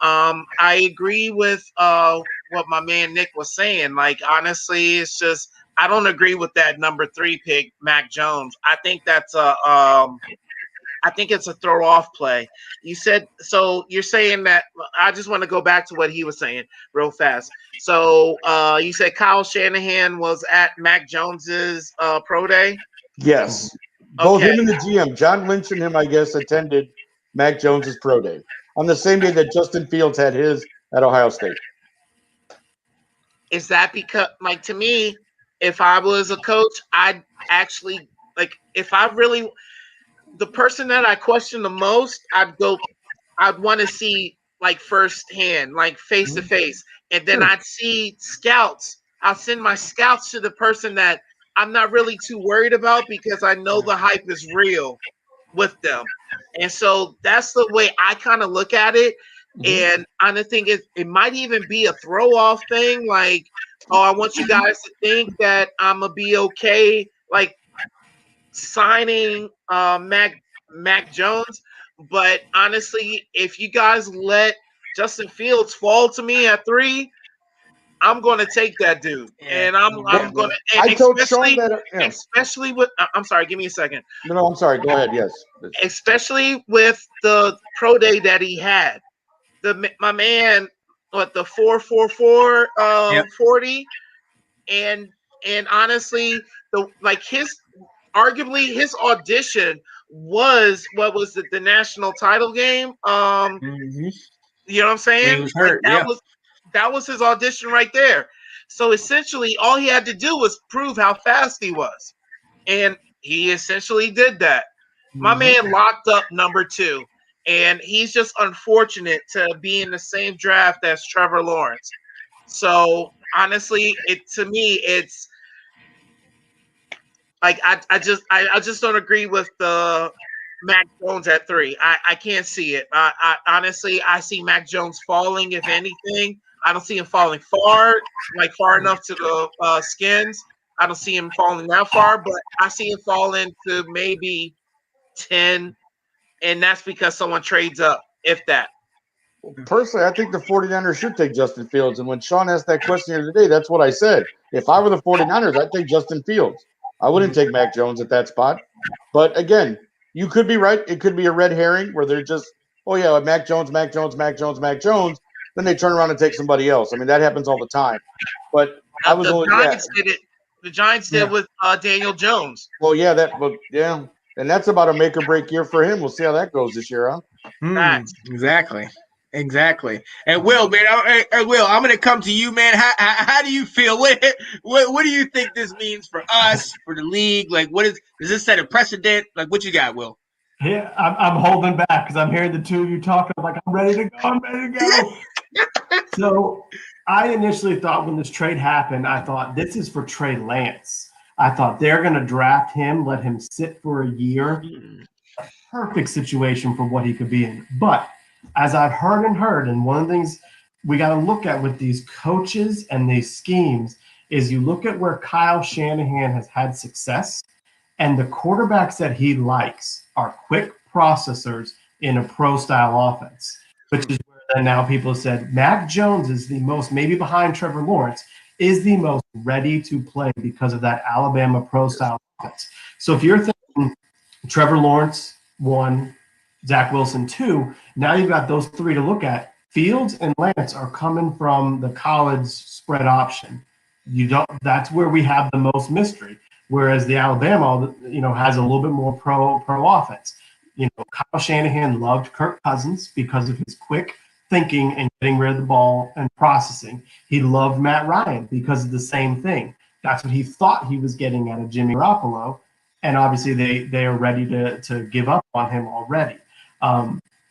I agree with what my man Nick was saying. Like honestly, it's just I don't agree with that number 3 pick, Mac Jones. I think that's I think it's a throw off play. You said so. You're saying that. I just want to go back to what he was saying real fast. So you said Kyle Shanahan was at Mac Jones's pro day. Yes, both him and the GM, John Lynch and him, I guess, attended Mac Jones's pro day on the same day that Justin Fields had his at Ohio State. Is that because, like, to me, if I was a coach, I'd actually if I really. The person that I question the most, I'd want to see like firsthand, like face to face. And then I'd see scouts. I'll send my scouts to the person that I'm not really too worried about because I know the hype is real with them. And so that's the way I kind of look at it. And I think it might even be a throw off thing. Like, oh, I want you guys to think that I'm going to be okay. Like, signing Mac Jones, but honestly, if you guys let Justin Fields fall to me at 3, I'm going to take that dude, and I'm going to. I told Sean that, especially with. I'm sorry, give me a second. No, I'm sorry. Go ahead. Yes. Especially with the pro day that he had, my man, the 4.44 40, and honestly, arguably his audition was the national title game. You know what I'm saying? He was hurt, that was his audition right there. So essentially all he had to do was prove how fast he was. And he essentially did that. My man locked up number 2. And he's just unfortunate to be in the same draft as Trevor Lawrence. So honestly, to me, it's like I just don't agree with the Mac Jones at 3. I can't see it. I honestly I see Mac Jones falling. If anything, I don't see him falling far enough to the Skins. I don't see him falling that far, but I see him falling to maybe 10, and that's because someone trades up, if that. Personally, I think the 49ers should take Justin Fields. And when Sean asked that question here today, that's what I said. If I were the 49ers, I'd take Justin Fields. I wouldn't take Mac Jones at that spot. But again, you could be right. It could be a red herring where they're just, oh, yeah, Mac Jones, Mac Jones, Mac Jones, Mac Jones. Then they turn around and take somebody else. I mean, that happens all the time. But I was The only, Giants did it. The Giants did with Daniel Jones. well, yeah, yeah. And that's about a make or break year for him. We'll see how that goes this year, huh? Exactly. And Will, man, Will, I'm gonna come to you, man. How do you feel? What do you think this means for us, for the league? Like, does this set a precedent? Like, what you got, Will? Yeah, I'm holding back because I'm hearing the two of you talking. I'm like, I'm ready to go. So I initially thought when this trade happened, I thought this is for Trey Lance. I thought they're going to draft him, let him sit for a year. Perfect situation for what he could be in. But as I've heard, and one of the things we got to look at with these coaches and these schemes is you look at where Kyle Shanahan has had success, and the quarterbacks that he likes are quick processors in a pro-style offense, which is where then now people have said Mac Jones is the most, maybe behind Trevor Lawrence, is the most ready to play because of that Alabama pro-style offense. So if you're thinking Trevor Lawrence, 1, Zach Wilson, 2, now you've got those 3 to look at. Fields and Lance are coming from the college spread option. That's where we have the most mystery. Whereas the Alabama, has a little bit more pro offense. Kyle Shanahan loved Kirk Cousins because of his quick thinking and getting rid of the ball and processing. He loved Matt Ryan because of the same thing. That's what he thought he was getting out of Jimmy Garoppolo, and obviously they are ready to give up on him already.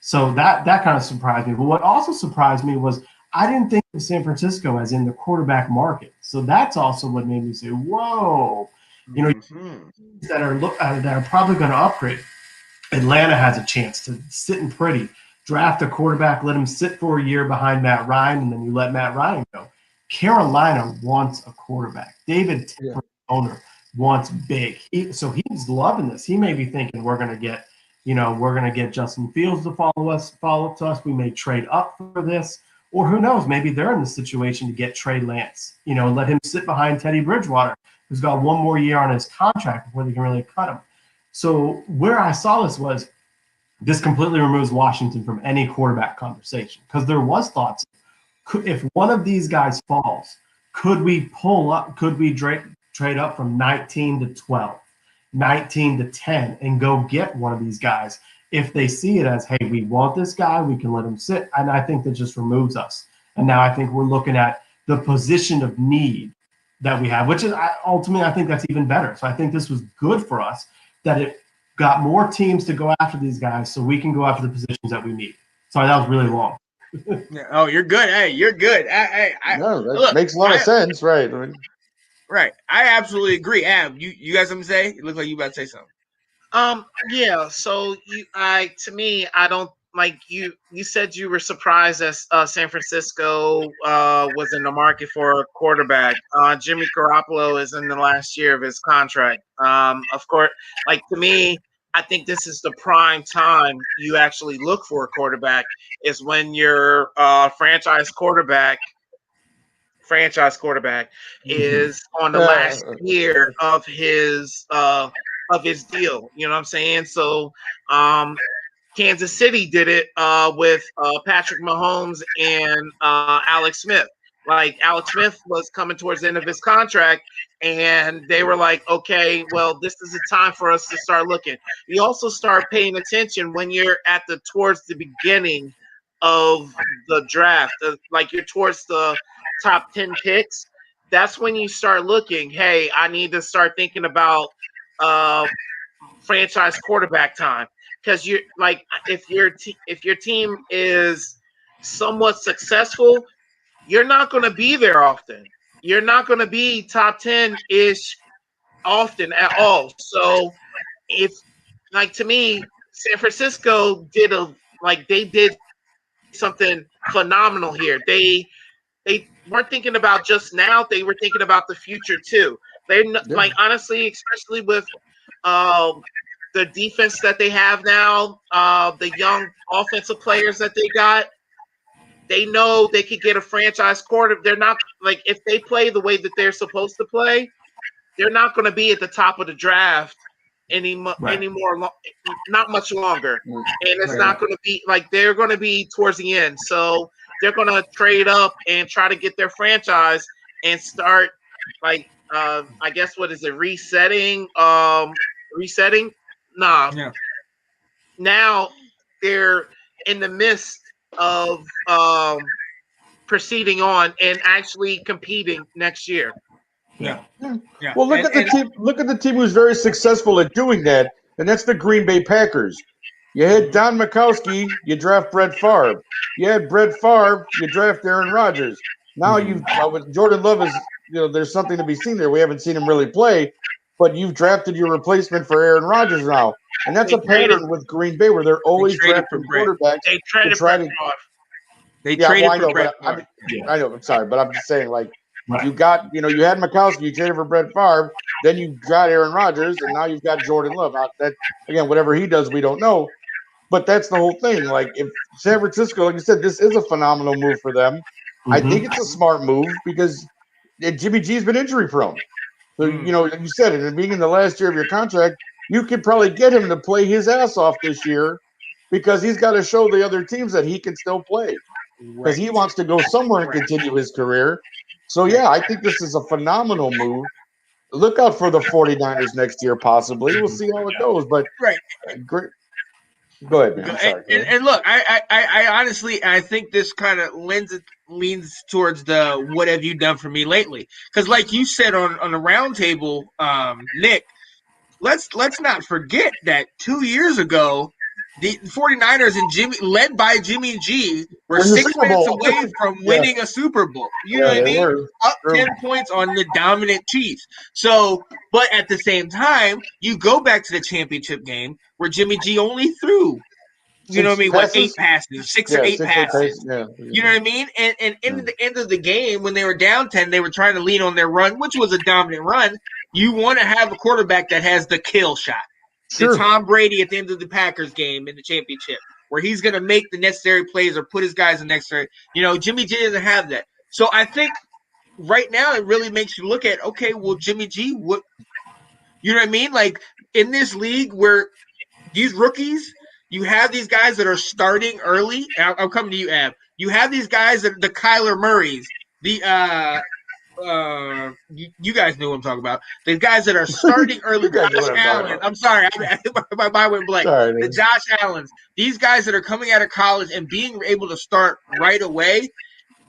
So that kind of surprised me. But what also surprised me was I didn't think of San Francisco as in the quarterback market. So that's also what made me say, whoa. That are probably going to upgrade. Atlanta has a chance to sit and pretty, draft a quarterback, let him sit for a year behind Matt Ryan, and then you let Matt Ryan go. Carolina wants a quarterback. David Tepper, owner, wants big. So he's loving this. He may be thinking we're going to get Justin Fields to follow up to us. We may trade up for this. Or who knows, maybe they're in the situation to get Trey Lance, let him sit behind Teddy Bridgewater, who's got one more year on his contract before they can really cut him. So where I saw this completely removes Washington from any quarterback conversation, because there was thoughts, if one of these guys falls, could we trade up from 19 to 12, 19 to 10, and go get one of these guys? If they see it as, hey, we want this guy, we can let him sit. And I think that just removes us. And now I think we're looking at the position of need that we have, which is ultimately, I think that's even better. So I think this was good for us that it got more teams to go after these guys so we can go after the positions that we need. Sorry, that was really long. Oh, you're good. Hey, you're good. That makes a lot of sense, right? Right. I absolutely agree. Ab, you got something to say? It looks like you about to say something. Yeah. So to me, I don't like you. You said you were surprised that San Francisco was in the market for a quarterback. Jimmy Garoppolo is in the last year of his contract. Of course, to me, I think this is the prime time you actually look for a quarterback is when your franchise quarterback is on the last year of his deal. You know what I'm saying? So Kansas City did it with Patrick Mahomes and Alex Smith. Like Alex Smith was coming towards the end of his contract, and they were like, okay, well, this is a time for us to start looking. You also start paying attention when you're towards the beginning of the draft, like you're towards the top 10 picks. That's when you start looking, hey, I need to start thinking about franchise quarterback time, because you're like, if your team is somewhat successful, you're not going to be there often. You're not going to be top 10-ish often at all. So if, to me, San Francisco did something phenomenal here. They weren't thinking about just now, they were thinking about the future too. Like honestly, especially with the defense that they have now, the young offensive players that they got. They know they could get a franchise quarter. They're not like if they play the way that they're supposed to play, they're not going to be at the top of the draft anymore. Not much longer, and it's not going to be like they're going to be towards the end. So they're going to trade up and try to get their franchise and start like I guess what is it resetting? Resetting? Nah. Yeah. Now they're in the midst of proceeding on and actually competing next year. Yeah. Well, look at the team. Look at the team who's very successful at doing that, and that's the Green Bay Packers. You had Don Mikowski, you draft Brett Favre. You had Brett Favre, you draft Aaron Rodgers. Now with Jordan Love is there's something to be seen there. We haven't seen him really play, but you've drafted your replacement for Aaron Rodgers now, and that's a pattern with Green Bay where they're always drafting quarterbacks. They traded try Brett Favre. They traded for Brett I Favre. know. I'm sorry, but I'm just saying, like, you got, you had Mikowski, you traded for Brett Favre, then you got Aaron Rodgers, and now you've got Jordan Love. That again, whatever he does, we don't know. But that's the whole thing. Like, if San Francisco, like you said, this is a phenomenal move for them. I think it's a smart move because Jimmy G's been injury prone. So like you said, and being in the last year of your contract, you could probably get him to play his ass off this year because he's got to show the other teams that he can still play. Because he wants to go somewhere and continue his career. So, yeah, I think this is a phenomenal move. Look out for the 49ers next year, possibly. We'll see how it goes. But great. Go ahead, man. I'm sorry. And look, I honestly, I think this kind of leans towards the what have you done for me lately? Because like you said on the roundtable, Nick, let's not forget that 2 years ago, the 49ers and led by Jimmy G, were 6 minutes away from winning a Super Bowl. You know what I mean? Up 10 points on the dominant Chiefs. So, but at the same time, you go back to the championship game where Jimmy G only threw, you know what I mean? What, 8 passes, 6 or 8 passes. You know what I mean? And in the end of the game, when they were down 10, they were trying to lean on their run, which was a dominant run. You want to have a quarterback that has the kill shot. The Tom Brady at the end of the Packers game in the championship, where he's going to make the necessary plays or put his guys in necessary. Jimmy G doesn't have that. So I think right now it really makes you look at, okay, well, Jimmy G, what, you know what I mean? Like in this league where these rookies, you have these guys that are starting early. I'll come to you, Ab. You have these guys that the Kyler Murrays, the you guys know what I'm talking about. The guys that are starting early, Josh Allen. I'm sorry, my mind went blank. The Josh Allens. These guys that are coming out of college and being able to start right away.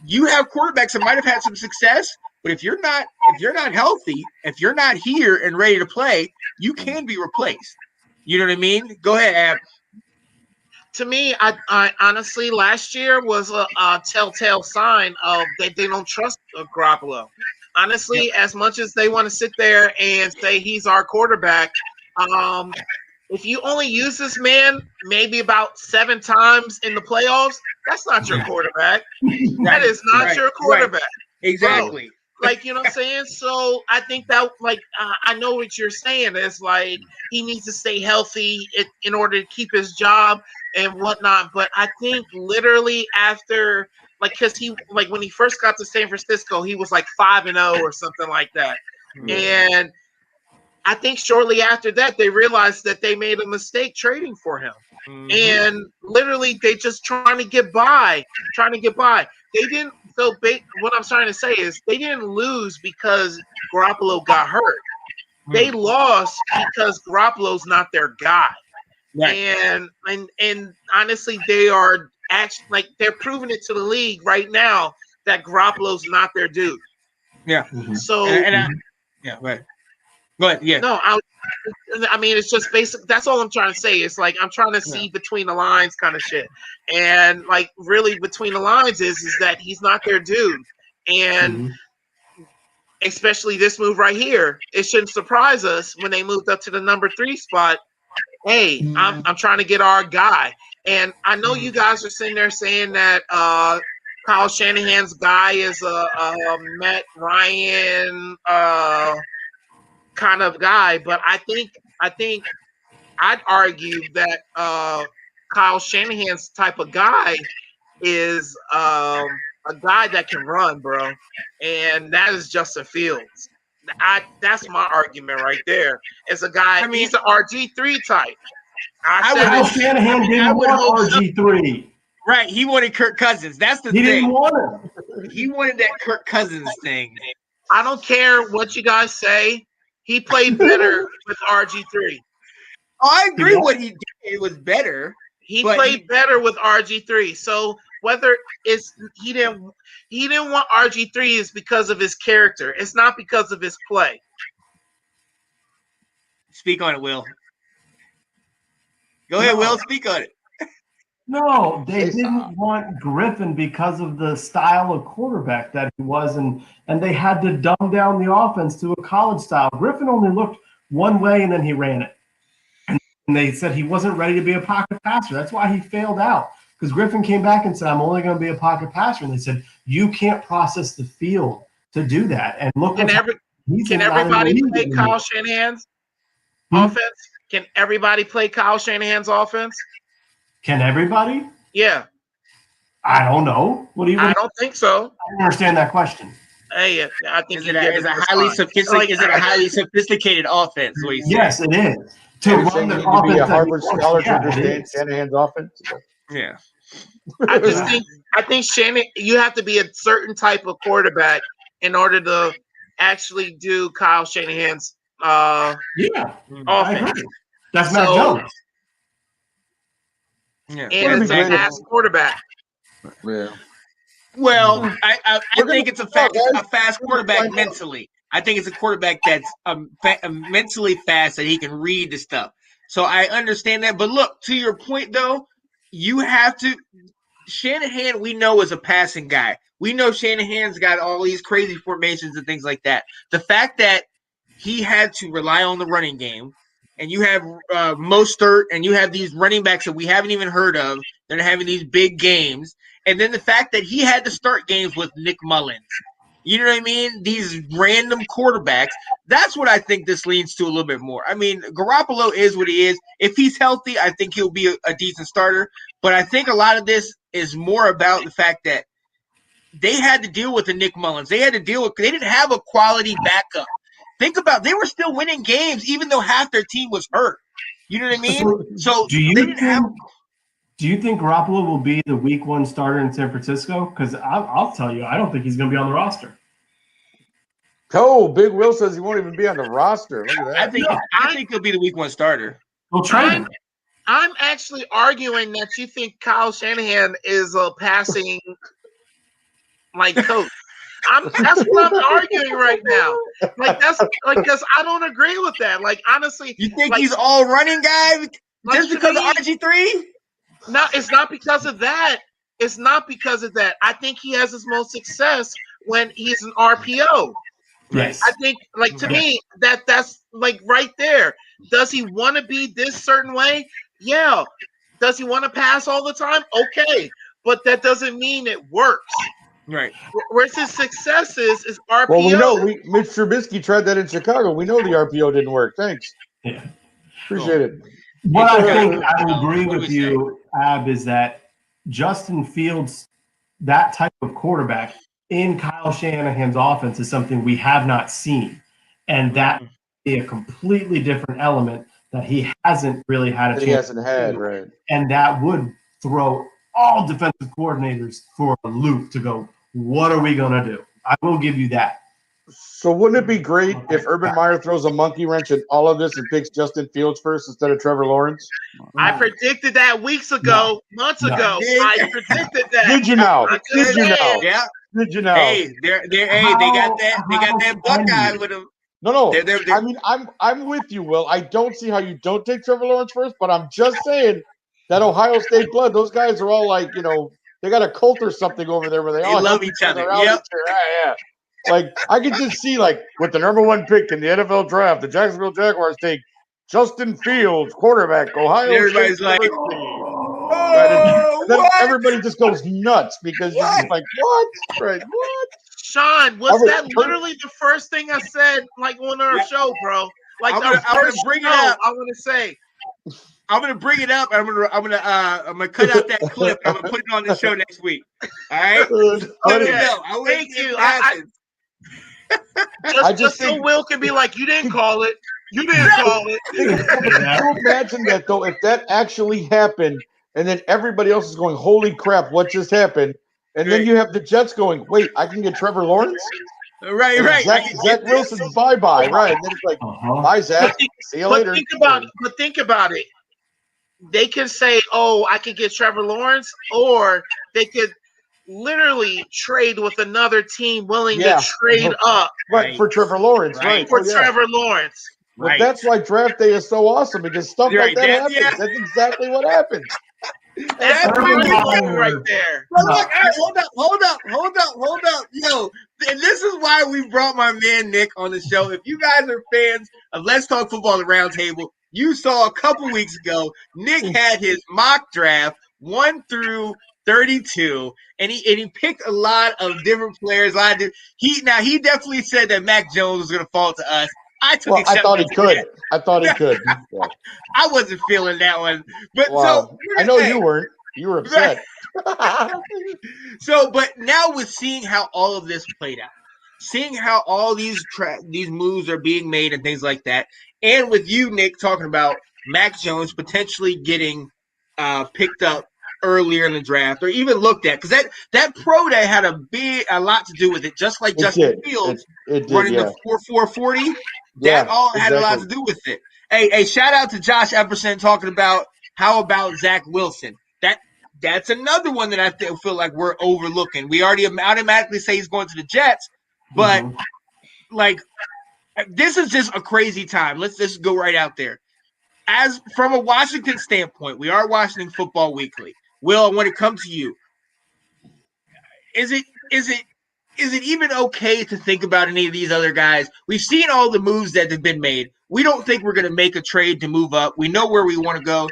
You have quarterbacks that might have had some success, but if you're not healthy, if you're not here and ready to play, you can be replaced. You know what I mean? Go ahead, Ab. To me, I honestly, last year was a telltale sign of that they don't trust Garoppolo. Honestly, as much as they want to sit there and say he's our quarterback, if you only use this man maybe about 7 times in the playoffs, that's not your quarterback. That is not your quarterback. Exactly. Bro, like, you know what I'm saying? So I think that, like, I know what you're saying. It's like he needs to stay healthy in order to keep his job and whatnot. But I think literally after, like, because when he first got to San Francisco, he was like 5-0 or something like that. And I think shortly after that, they realized that they made a mistake trading for him. And literally, they just trying to get by. They didn't. So what I'm trying to say is they didn't lose because Garoppolo got hurt. They lost because Garoppolo's not their guy. Right. And honestly, they are actually, like, they're proving it to the league right now that Garoppolo's not their dude. Yeah. So right. Go ahead. Yeah. No, I mean, it's just basic. That's all I'm trying to say. It's like I'm trying to see between the lines kind of shit. And like really between the lines is that he's not their dude. And especially this move right here, it shouldn't surprise us when they moved up to the number 3 spot. Hey, I'm trying to get our guy. And I know you guys are sitting there saying that Kyle Shanahan's guy is Matt Ryan. kind of guy, but I think I'd argue that Kyle Shanahan's type of guy is a guy that can run, bro, and that is Justin Fields. That's my argument right there. It's a guy. I mean, he's an RG3 type. Kyle Shanahan I didn't would want hope so. RG3. Right, he wanted Kirk Cousins. That's the He thing. didn't want him. He wanted that Kirk Cousins thing. I don't care what you guys say. He played better with RG3. Oh, I agree. Yeah. What he did, it was better. He But played better with RG3. So whether it's he didn't want RG3 is because of his character. It's not because of his play. Speak on it, Will. Go ahead, Will. Speak on it. No, they didn't want Griffin because of the style of quarterback that he was, and they had to dumb down the offense to a college style. Griffin only looked one way, and then he ran it. And they said he wasn't ready to be a pocket passer. That's why he failed out. Because Griffin came back and said, I'm only going to be a pocket passer. And they said, you can't process the field to do that. And look, Can everybody play Kyle Shanahan's offense? Can everybody play Kyle Shanahan's offense? Can everybody? Yeah. I don't know. What do you? I don't think so. I don't understand that question. Hey, I think Is it a highly sophisticated offense? What you saying? Yes, it is. To You're run saying the you need to be a offense that Harvard he wants. scholar to Yeah, it understand is. Shanahan's offense. Yeah. I think Shannon, you have to be a certain type of quarterback in order to actually do Kyle Shanahan's Yeah, I offense. agree. That's Mac So- Jones. Yeah. And it's a great if- fast quarterback. Yeah. Well, I We're think gonna it's a find out, fast guys. quarterback We're gonna find out. mentally. I think it's a quarterback that's mentally fast that he can read the stuff. So I understand that. But look, to your point though, you have to. Shanahan, we know, is a passing guy. We know Shanahan's got all these crazy formations and things like that. The fact that he had to rely on the running game, and you have Mostert, and you have these running backs that we haven't even heard of, that are having these big games, and then the fact that he had to start games with Nick Mullins. You know what I mean? These random quarterbacks. That's what I think this leads to a little bit more. I mean, Garoppolo is what he is. If he's healthy, I think he'll be a decent starter. But I think a lot of this is more about the fact that they had to deal with the Nick Mullins. They didn't have a quality backup. Think about, they were still winning games even though half their team was hurt. You know what I mean? So Do you think Garoppolo will be the Week 1 starter in San Francisco? Because I'll tell you, I don't think he's going to be on the roster. Oh, Big Will says he won't even be on the roster. Look at that. I think he'll be the Week 1 starter. We'll trade him. I'm actually arguing that you think Kyle Shanahan is a passing coach. That's what I'm arguing right now. Because I don't agree with that. Like, honestly, You think he's all running guy just to because of me- RG3? No, it's not because of that. It's not because of that. I think he has his most success when he's an RPO. Yes. I think, to me, that's right there. Does he want to be this certain way? Yeah. Does he want to pass all the time? Okay. But that doesn't mean it works. Right. Where his success is RPO. Well, we know Mitch Trubisky tried that in Chicago. We know the RPO didn't work. Thanks. Yeah. Appreciate it. What I think I What agree do we with you, Ab, is that Justin Fields, that type of quarterback in Kyle Shanahan's offense, is something we have not seen. And that would be a completely different element that he hasn't really had a That chance he hasn't to had, do. right? And that would throw all defensive coordinators for a loop to go, what are we going to do? I will give you that. So wouldn't it be great if Urban Meyer throws a monkey wrench in all of this and picks Justin Fields first instead of Trevor Lawrence? I predicted that weeks ago, months ago. I predicted that. Did you know? I Did you know? Yeah. Did you know? Hey, they got that Buckeye with them. No. They're- I mean, I'm with you, Will. I don't see how you don't take Trevor Lawrence first, but I'm just saying that Ohio State blood, those guys are all they got a cult or something over there where they all love help each other. out Yep. each other. Yeah. Like, I could just see, with the number 1 pick in the NFL draft, the Jacksonville Jaguars take Justin Fields, quarterback, Ohio Everybody's State like, University. oh, And then what? everybody just goes nuts because you're just like, what? Right, what? Sean, was All right, that literally the first thing I said, like on our show, bro? Like I'm our gonna first bring it show, up. I want to say, I'm gonna bring it up. And I'm gonna cut out that clip. And I'm gonna put it on the show next week. All right. Let me okay, know. I want to thank see if you. it happens. Just so Will can be like, you didn't call it. You didn't call it. Can you imagine that though? If that actually happened, and then everybody else is going, "Holy crap, what just happened?" And then Right. you have the Jets going, "Wait, I can get Trevor Lawrence." Right. And Right. I Zach, can Zach get this. Wilson's bye, right? And then it's like, Uh-huh. "Bye, Zach. See you later." Think about it. They can say, "Oh, I could get Trevor Lawrence," or they could literally trade with another team willing to trade up right for Trevor Lawrence, right? for Oh yeah. Trevor Lawrence. But Right. that's why draft day is so awesome because stuff like Right. that That- happens. yeah. That's exactly what happens. That's That's mind really blowing right there. But look, all right, hold up. Yo, and this is why we brought my man Nick on the show. If you guys are fans of Let's Talk Football at the Round Table, you saw a couple weeks ago, Nick had his mock draft 1 through 32, and he picked a lot of different players. He definitely said that Mac Jones was gonna fall to us. I took Well, I thought he exception to could. that. I thought he could. Yeah. I wasn't feeling that one. But Wow. I know you were. weren't. You were upset. So, but now with seeing how all of this played out, seeing how all these moves are being made and things like that, and with you, Nick, talking about Mac Jones potentially getting picked up earlier in the draft or even looked at, because that pro day had a lot to do with it, just like It Justin did. Fields It did, running yeah. the 4.40. Yeah, That all had a lot to exactly. do with it. Hey, shout out to Josh Epperson talking about how about Zach Wilson. That's another one that I feel like we're overlooking. We already automatically say he's going to the Jets, but like this is just a crazy time. Let's just go right out there. As from a Washington standpoint, we are Washington Football Weekly. Will, when it comes to you, is it even okay to think about any of these other guys? We've seen all the moves that have been made. We don't think we're going to make a trade to move up. We know where we want to go.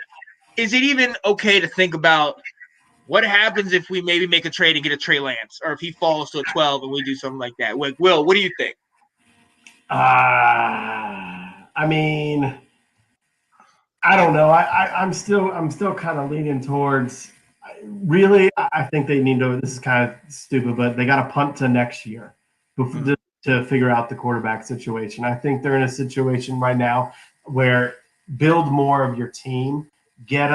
Is it even okay to think about what happens if we maybe make a trade and get a Trey Lance, or if he falls to a 12 and we do something like that? Like, Will, what do you think? I mean, I don't know. I'm still kind of leaning towards. Really, I think they need to. This is kind of stupid, but they got to punt to next year to figure out the quarterback situation. I think they're in a situation right now where build more of your team. Get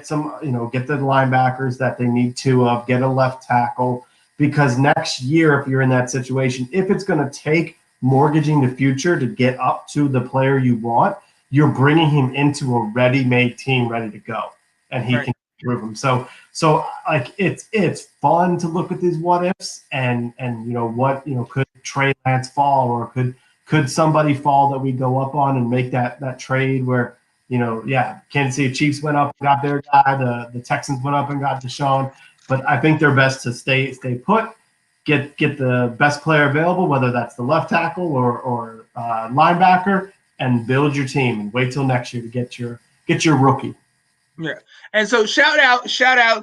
some, get the linebackers that they need to get a left tackle, because next year, if you're in that situation, if it's going to take mortgaging the future to get up to the player you want, you're bringing him into a ready-made team ready to go, and he can improve them. So like it's fun to look at these what ifs and could Trey Lance fall, or could somebody fall that we go up on and make that trade where Kansas City Chiefs went up and got their guy, the Texans went up and got Deshaun, but I think they're best to stay put, get the best player available, whether that's the left tackle or linebacker, and build your team and wait till next year to get your rookie. Yeah, and so shout out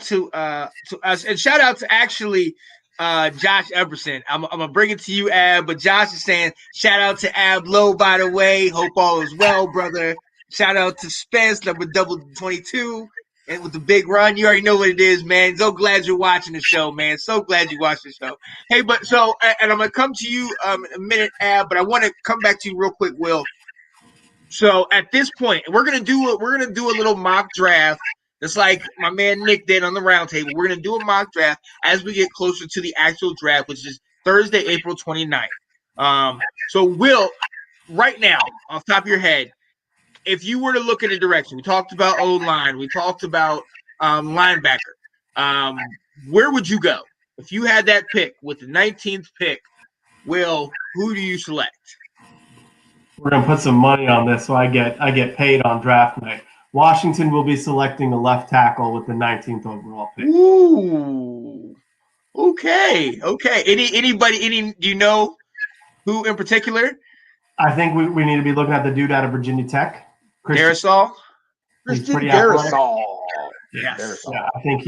to us, and shout out to actually Josh Epperson. I'm gonna bring it to you, Ab, but Josh is saying shout out to Ab Lowe, by the way. Hope all is well, brother. Shout out to Spence, number 22, and with the big run. You already know what it is, man. So glad you're watching the show, man. So glad you watched the show. Hey, but so, and I'm gonna come to you in a minute, Ab, but I want to come back to you real quick, Will. So at this point, we're gonna do a little mock draft, just like my man Nick did on the roundtable. We're gonna do a mock draft as we get closer to the actual draft, which is Thursday, April 29th. So Will, right now, off the top of your head, if you were to look at a direction, we talked about O-line, we talked about linebacker. Where would you go if you had that pick with the 19th pick? Will, who do you select? We're gonna put some money on this, so I get paid on draft night. Washington will be selecting a left tackle with the 19th overall pick. Ooh, okay. Anybody? Do you know who in particular? I think we need to be looking at the dude out of Virginia Tech, Darrisaw. He's Christian pretty athletic. Darrisaw. Yes. Yeah, I think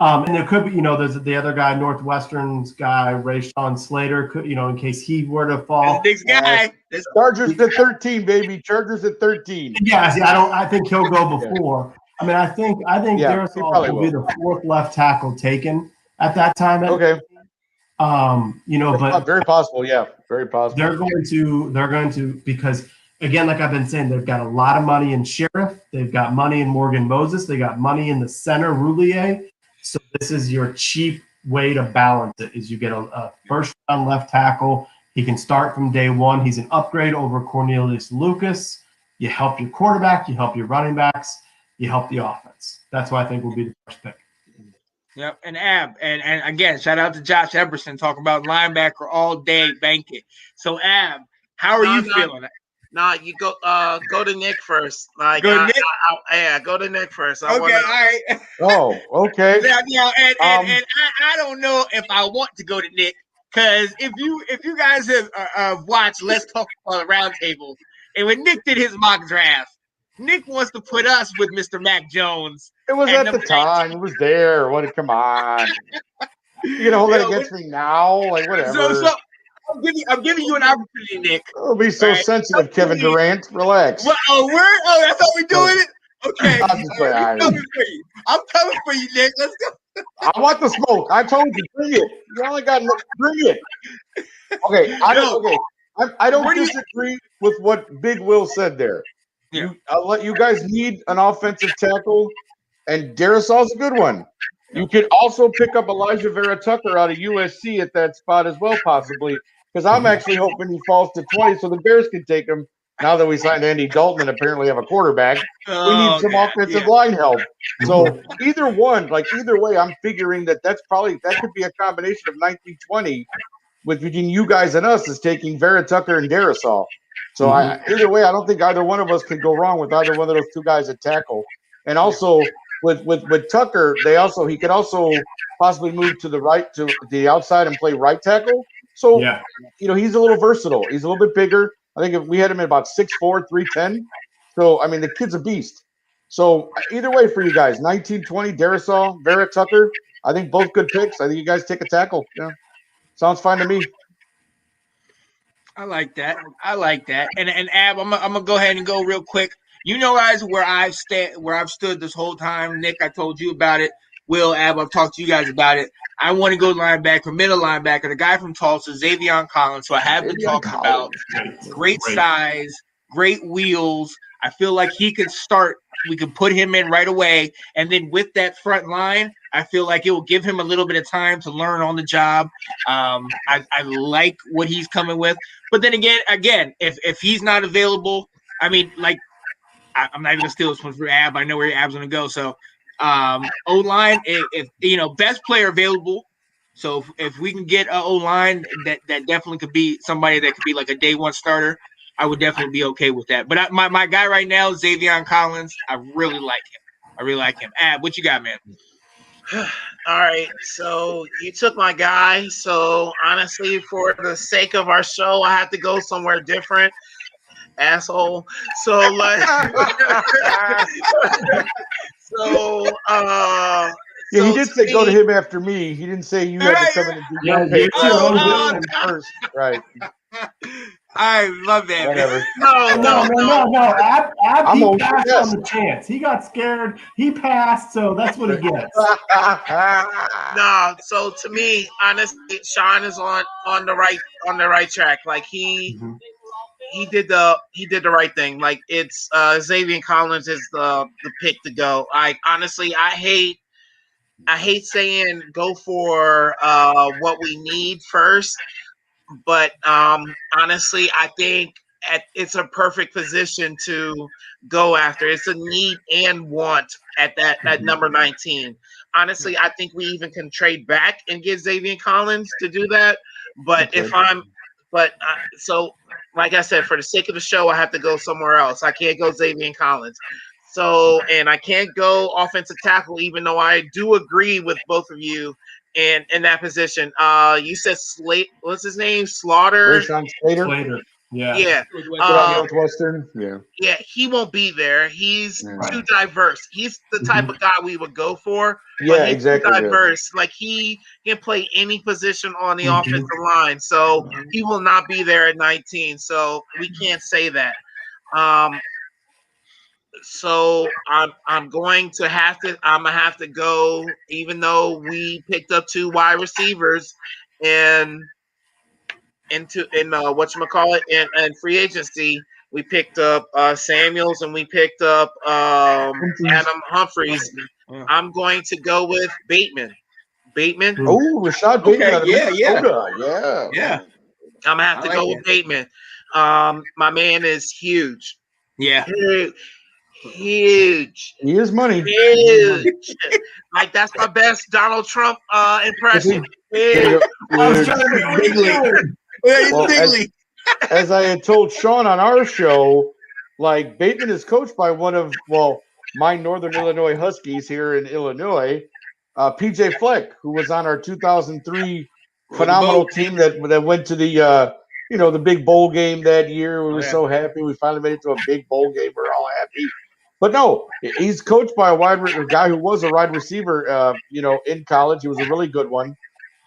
And there could be, there's the other guy, Northwestern's guy, Rayshawn Slater, could, in case he were to fall. This guy. Chargers at 13, baby. Chargers at 13. Yeah, see, I think he'll go before. I mean, I think Yeah, Darrisaw will be the fourth left tackle taken at that time. Okay. But Very possible. Yeah, very possible. they're going to because again, like I've been saying, they've got a lot of money in Sheriff. They've got money in Morgan Moses. They got money in the center, Roulier. So this is your cheap way to balance it. Is you get a first round left tackle. He can start from day one. He's an upgrade over Cornelius Lucas. You help your quarterback. You help your running backs. You help the offense. That's why I think will be the first pick. Yep, and Ab, and again, shout out to Josh Eberson talking about linebacker all day banking. So Ab, how are you feeling? Nah, you go to Nick first. Like, go to Nick? Go to Nick first. All right. Oh, okay. Yeah, and I don't know if I want to go to Nick because if you guys have watched Let's Talk on the Roundtable, and when Nick did his mock draft, Nick wants to put us with Mr. Mac Jones. It was at the time. It was there. What? Come on. You gonna hold that against me now? Like whatever. So I'm giving you an opportunity, Nick. Don't be so sensitive, Kevin Durant. Relax. What? Oh, that's how we doing it. Okay. I'm coming for you, Nick. Let's go. I want the smoke. I told you, bring it. You only got bring it. Okay. I don't disagree with what Big Will said there. Yeah. You guys need an offensive tackle, and Darrisaw's a good one. You could also pick up Elijah Vera Tucker out of USC at that spot as well, possibly, because I'm actually hoping he falls to 20 so the Bears can take him now that we signed Andy Dalton and apparently have a quarterback. We need some offensive line help. So either way, I'm figuring that could be a combination of 1920 between you guys and us is taking Vera Tucker and Darrisaw. So either way, I don't think either one of us can go wrong with either one of those two guys at tackle. And also with Tucker, he could also possibly move to the right to the outside and play right tackle. So he's a little versatile. He's a little bit bigger. I think if we had him at about 6'4", 310. So I mean the kid's a beast. So either way for you guys, 1920, Darrisaw, Vera Tucker. I think both good picks. I think you guys take a tackle. Yeah. Sounds fine to me. I like that. And Ab, I'm gonna go ahead and go real quick. You know, guys, where I've stood this whole time. Nick, I told you about it. Will, Ab, I've talked to you guys about it. I want to go linebacker, middle linebacker. The guy from Tulsa, Xavier Collins, who I have been talking about. Great size, great wheels. I feel like he could start. We could put him in right away, and then with that front line, I feel like it will give him a little bit of time to learn on the job. I like what he's coming with, but then again, if he's not available, I mean, like I'm not even gonna steal this one for Ab. I know where Ab's gonna go. So O-line, if best player available. So if we can get an O-line that definitely could be somebody that could be like a day one starter, I would definitely be okay with that. But my guy right now, Xavier Collins, I really like him. Ab, what you got, man? All right, so you took my guy. So honestly, for the sake of our show, I have to go somewhere different. Asshole. So he did say go to him after me. He didn't say you had to come in and do your pick. First, right? I love that. Whatever. No. Ab he passed on the chance. He got scared. He passed, so that's what he gets. No, so to me, honestly, Sean is on the right track. Like he did the right thing. Like it's Xavier Collins is the pick to go. Honestly, I hate saying go for what we need first. But honestly, I think it's a perfect position to go after. It's a need and want at number 19. Honestly, I think we even can trade back and get Xavier Collins to do that. But so like I said, for the sake of the show, I have to go somewhere else. I can't go Xavier Collins. So, and I can't go offensive tackle, even though I do agree with both of you in that position. You said Slate. What's his name? Slaughter. Slater. Yeah. Northwestern. Yeah. Yeah, he won't be there. He's Yeah. too diverse. He's the type of guy we would go for, but Yeah, he's exactly. too Yeah. diverse. Like he can play any position on the offensive line, so he will not be there at 19. So we can't say that. So I'm going to have to go, even though we picked up 2 wide receivers and in whatchamacallit in free agency. We picked up Samuels and we picked up Adam Humphries. I'm going to go with Bateman. Oh, Rashad Bateman out of Minnesota. Yeah. I'm gonna have to go with Bateman. My man is huge. Yeah. Huge. He is money. Huge. Like that's my best Donald Trump impression. Huge. I was trying to Bigly. As I had told Sean on our show, like Bateman is coached by one of my Northern Illinois Huskies here in Illinois, PJ Fleck, who was on our 2003 phenomenal team that went to the the big bowl game that year. We were so happy we finally made it to a big bowl game. We're all happy. But no, he's coached by a guy who was a wide receiver, in college. He was a really good one.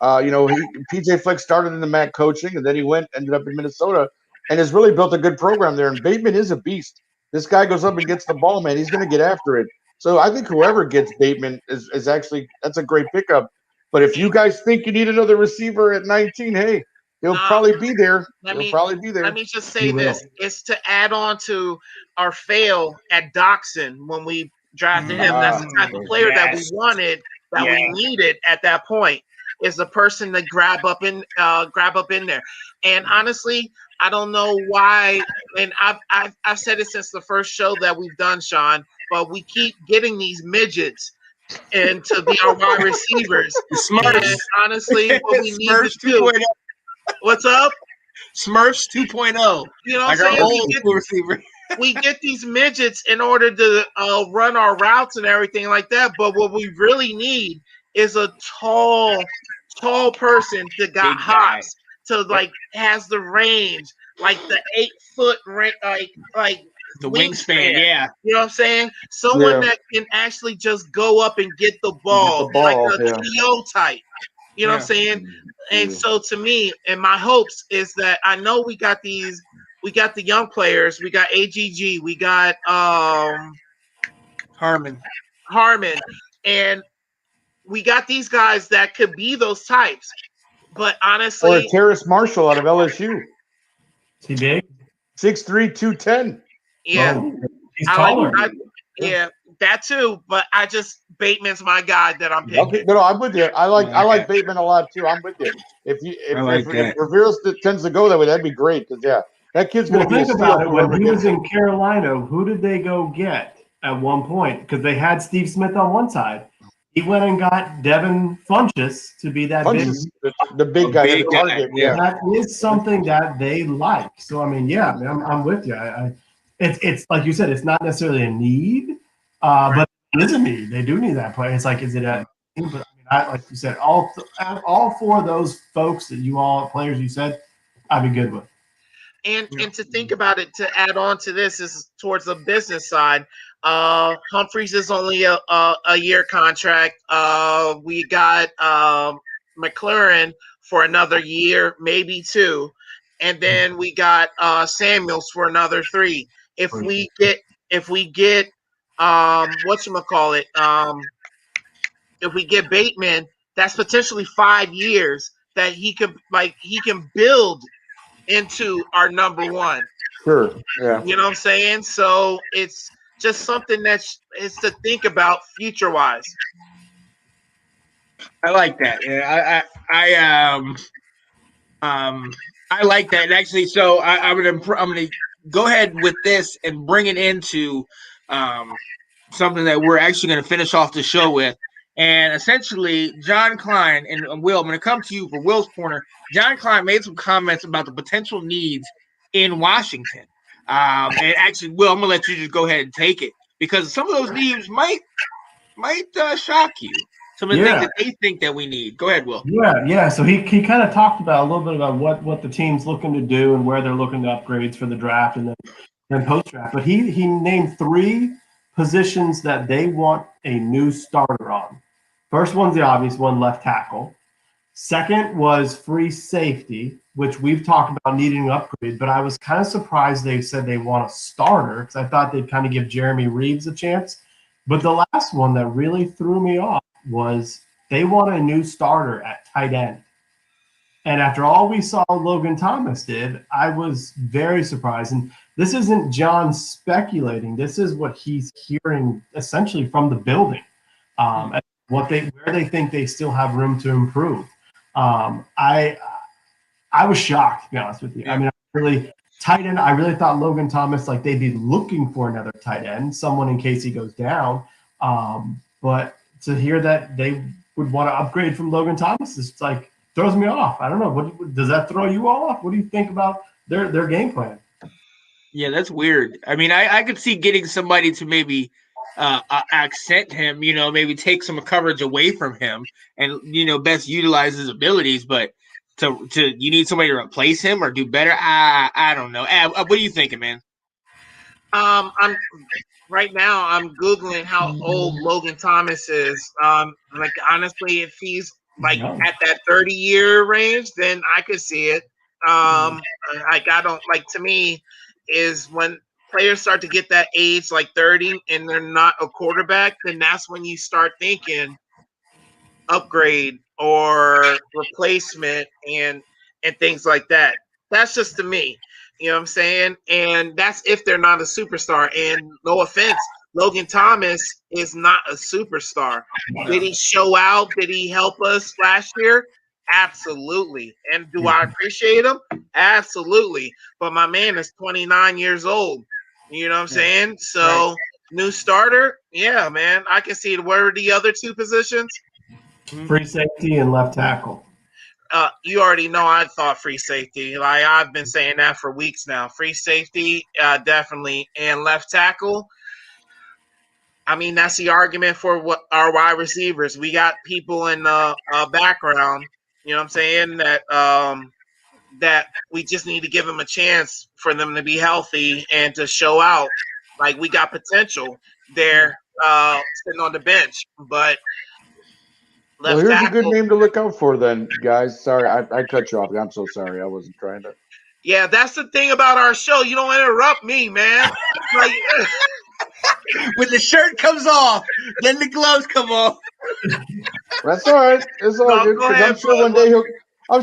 PJ Fleck started in the MAC coaching, and then he ended up in Minnesota, and has really built a good program there. And Bateman is a beast. This guy goes up and gets the ball, man. He's going to get after it. So I think whoever gets Bateman is actually that's a great pickup. But if you guys think you need another receiver at 19, hey, he'll probably be there. Let me just say this: it's to add on to our fail at Doxson when we drafted him. That's the type of player that we wanted, that we needed at that point. Is a person to grab up in there. And honestly, I don't know why. And I've said it since the first show that we've done, Sean. But we keep getting these midgets and to be our wide receivers. Smurfs. And honestly, what we need Smurfs to do. 2.0. What's up? Smurfs 2.0. You know what I'm saying? We get these midgets in order to run our routes and everything like that. But what we really need is a tall person that got hops, to has the range, like the 8-foot range, like the wingspan. Yeah. You know what I'm saying? Someone that can actually just go up and get the ball, like a TO type. You know what I'm saying? And so to me, and my hopes is that I know we got the young players, we got AGG, we got Harmon, and we got these guys that could be those types. But honestly, or Terrace Marshall out of LSU. Is he big? 6'3", 210. Yeah. Oh, he's taller. Yeah, that too. But Bateman's my guy that I'm picking. Okay, no, I'm with you. I like Bateman a lot too. I'm with you. If Rivera tends to go that way, that'd be great. Because that kid's going to be. Think about it. When he was in Carolina, who did they go get at one point? Because they had Steve Smith on one side. He went and got Devin Funchess to be that the big guy. Yeah, that is something that they like. So I mean, I'm with you. It's like you said, it's not necessarily a need, but it is a need. They do need that player. It's like, is it a? But I mean, like you said, all four of those folks players you said, I'd be good with. And to think about it, to add on to this is towards the business side. Humphreys is only a year contract. We got McLaurin for another year, maybe 2, and then we got Samuels for another 3. If we get if we get Bateman, that's potentially 5 years that he can build into our number 1. Sure. Yeah. You know what I'm saying? So it's just something is to think about future wise. I like that. Yeah, I like that. And actually, so I'm gonna go ahead with this and bring it into something that we're actually going to finish off the show with. And essentially, John Klein and Will, I'm going to come to you for Will's corner. John Klein made some comments about the potential needs in Washington. And actually, Will, I'm going to let you just go ahead and take it, because some of those needs might shock you. some of the things that they think that we need. Go ahead, Will. Yeah. So he kind of talked about a little bit about what the team's looking to do and where they're looking to upgrades for the draft and then post draft. But he named 3 positions that they want a new starter on. First one's the obvious one, left tackle. Second was free safety, which we've talked about needing an upgrade, but I was kind of surprised they said they want a starter because I thought they'd kind of give Jeremy Reeves a chance. But the last one that really threw me off was they want a new starter at tight end. And after all we saw Logan Thomas did, I was very surprised. And this isn't John speculating. This is what he's hearing essentially from the building, and where they think they still have room to improve. I was shocked, to be honest with you. I mean, tight end. I really thought Logan Thomas, like they'd be looking for another tight end, someone in case he goes down. But to hear that they would want to upgrade from Logan Thomas, it's like throws me off. I don't know. What does that throw you all off? What do you think about their game plan? Yeah, that's weird. I mean, I could see getting somebody to maybe accent him, maybe take some coverage away from him and, best utilize his abilities. But to you need somebody to replace him or do better. I don't know. What are you thinking, man? I'm right now. I'm googling how old Logan Thomas is. Like honestly, if he's like at that 30-year range, then I could see it. Like I don't like to me is when players start to get that age, like 30, and they're not a quarterback, then that's when you start thinking upgrade or replacement and things like that. That's just to me. You know what I'm saying? And that's if they're not a superstar. And no offense, Logan Thomas is not a superstar. Did he show out? Did he help us last year? Absolutely. And do I appreciate him? Absolutely. But my man is 29 years old. You know what I'm saying? So new starter, yeah, man. I can see it. What are the other 2 positions? Free safety and left tackle. You already know I thought free safety. Like I've been saying that for weeks now. Free safety, definitely, and left tackle. I mean, that's the argument for what our wide receivers. We got people in the background. You know what I'm saying? That we just need to give them a chance for them to be healthy and to show out. Like we got potential there sitting on the bench, but. Well, here's a good name to look out for then, guys. Sorry, I cut you off. I'm so sorry. I wasn't trying to. Yeah, that's the thing about our show. You don't interrupt me, man. Like, when the shirt comes off, then the gloves come off. That's all right. It's all good. Go ahead, I'm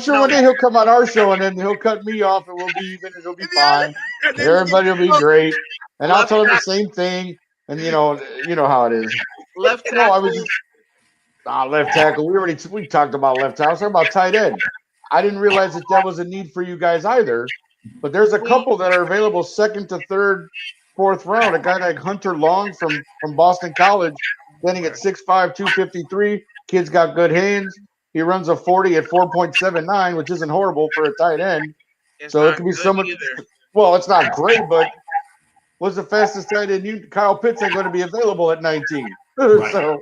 sure one day he'll come on our show and then he'll cut me off and we'll be even. It'll be fine. Everybody will be great, and I'll tell him the same thing. And you know how it is. Left tackle. No, I was just. Left tackle. We talked about left tackle. I was talking about tight end. I didn't realize that was a need for you guys either. But there's a couple that are available 2nd to 3rd, 4th round. A guy like Hunter Long from Boston College, standing at 6'5", 253. Kid's got good hands. He runs a 40 at 4.79, which isn't horrible for a tight end. So it could be someone. Either. Well, it's not great, but what's the fastest tight end? Kyle Pitts ain't going to be available at 19. Right. So.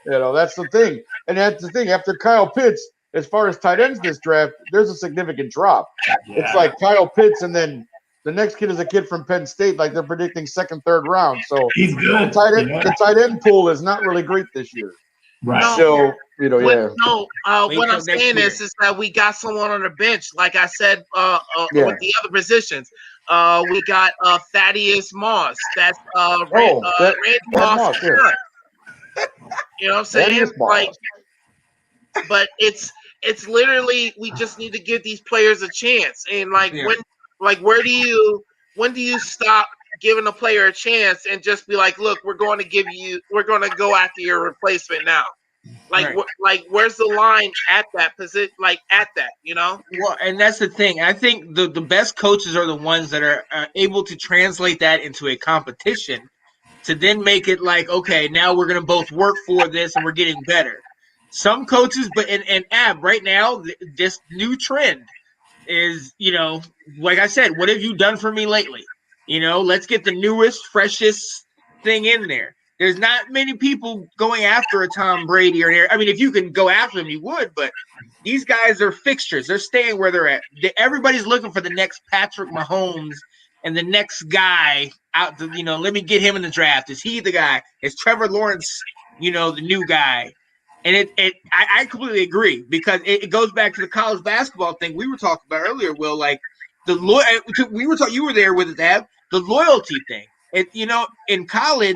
That's the thing. And that's the thing. After Kyle Pitts, as far as tight ends this draft, there's a significant drop. Yeah. It's like Kyle Pitts, and then the next kid is a kid from Penn State, like they're predicting 2nd, 3rd round. So he's good. The tight end pool is not really great this year. Right. So, what I'm saying is that we got someone on the bench, like I said, with the other positions. We got Thaddeus Moss. That's Randy Moss. You know what I'm saying? Like, but it's literally we just need to give these players a chance. And when do you stop giving a player a chance and just be like, look, we're going to go after your replacement now. Like, where's the line at that position? Like at that, Well, and that's the thing. I think the best coaches are the ones that are able to translate that into a competition. To then make it like, okay, now we're going to both work for this and we're getting better. Some coaches, but and Ab, right now, this new trend is, like I said, what have you done for me lately? Let's get the newest, freshest thing in there. There's not many people going after a Tom Brady or an I mean, if you can go after them, you would, but these guys are fixtures. They're staying where they're at. Everybody's looking for the next Patrick Mahomes and the next guy out. Let me get him in the draft. Is he the guy? Is Trevor Lawrence, the new guy? And I completely agree because it goes back to the college basketball thing we were talking about earlier. Will, like you were there with it, Ab, the loyalty thing. In college,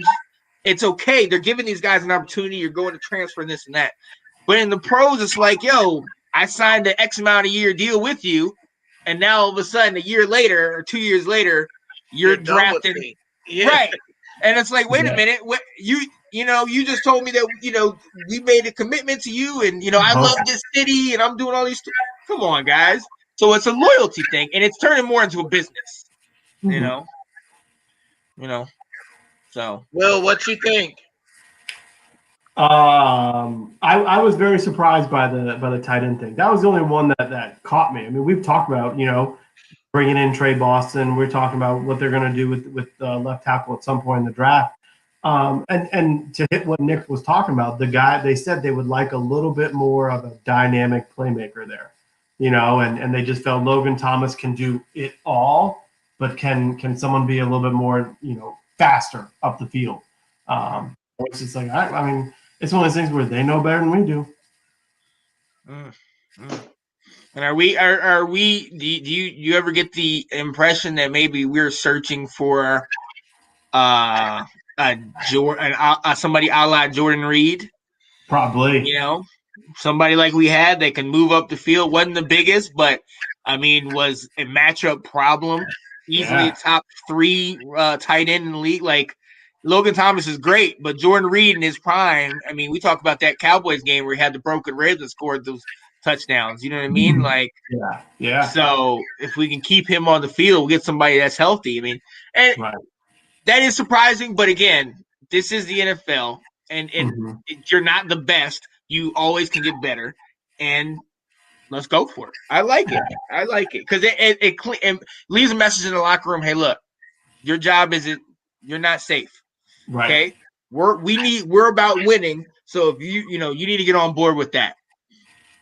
it's okay. They're giving these guys an opportunity. You're going to transfer and this and that. But in the pros, it's like, yo, I signed an X amount of year deal with you, and now all of a sudden, a year later or 2 years later, you're drafted. Yeah. Right. And it's like, wait a minute, what you just told me that we made a commitment to you, and I love this city, and I'm doing all these. Come on, guys. So it's a loyalty thing, and it's turning more into a business. Mhm. So. Will, what you think? I was very surprised by the tight end thing. That was the only one that caught me. I mean, we've talked about bringing in Trey Boston. We're talking about what they're going to do with left tackle at some point in the draft. And to hit what Nick was talking about, the guy, they said they would like a little bit more of a dynamic playmaker there, and they just felt Logan Thomas can do it all, but can someone be a little bit more, faster up the field? It's just like, I mean, it's one of those things where they know better than we do. And are we? Do you ever get the impression that maybe we're searching for somebody a la Jordan Reed? Probably. Somebody like we had that can move up the field. Wasn't the biggest, but I mean, was a matchup problem. Easily top 3 tight end in the league. Like Logan Thomas is great, but Jordan Reed in his prime. I mean, we talked about that Cowboys game where he had the broken ribs and scored those touchdowns. You know what I mean? Like, yeah. So if we can keep him on the field, we'll get somebody that's healthy. I mean, and that is surprising. But again, this is the NFL, and you're not the best. You always can get better, and let's go for it. I like it. I like it because it leaves a message in the locker room. Hey, look, your job isn't. You're not safe. Right. Okay. We're about winning. So if you need to get on board with that.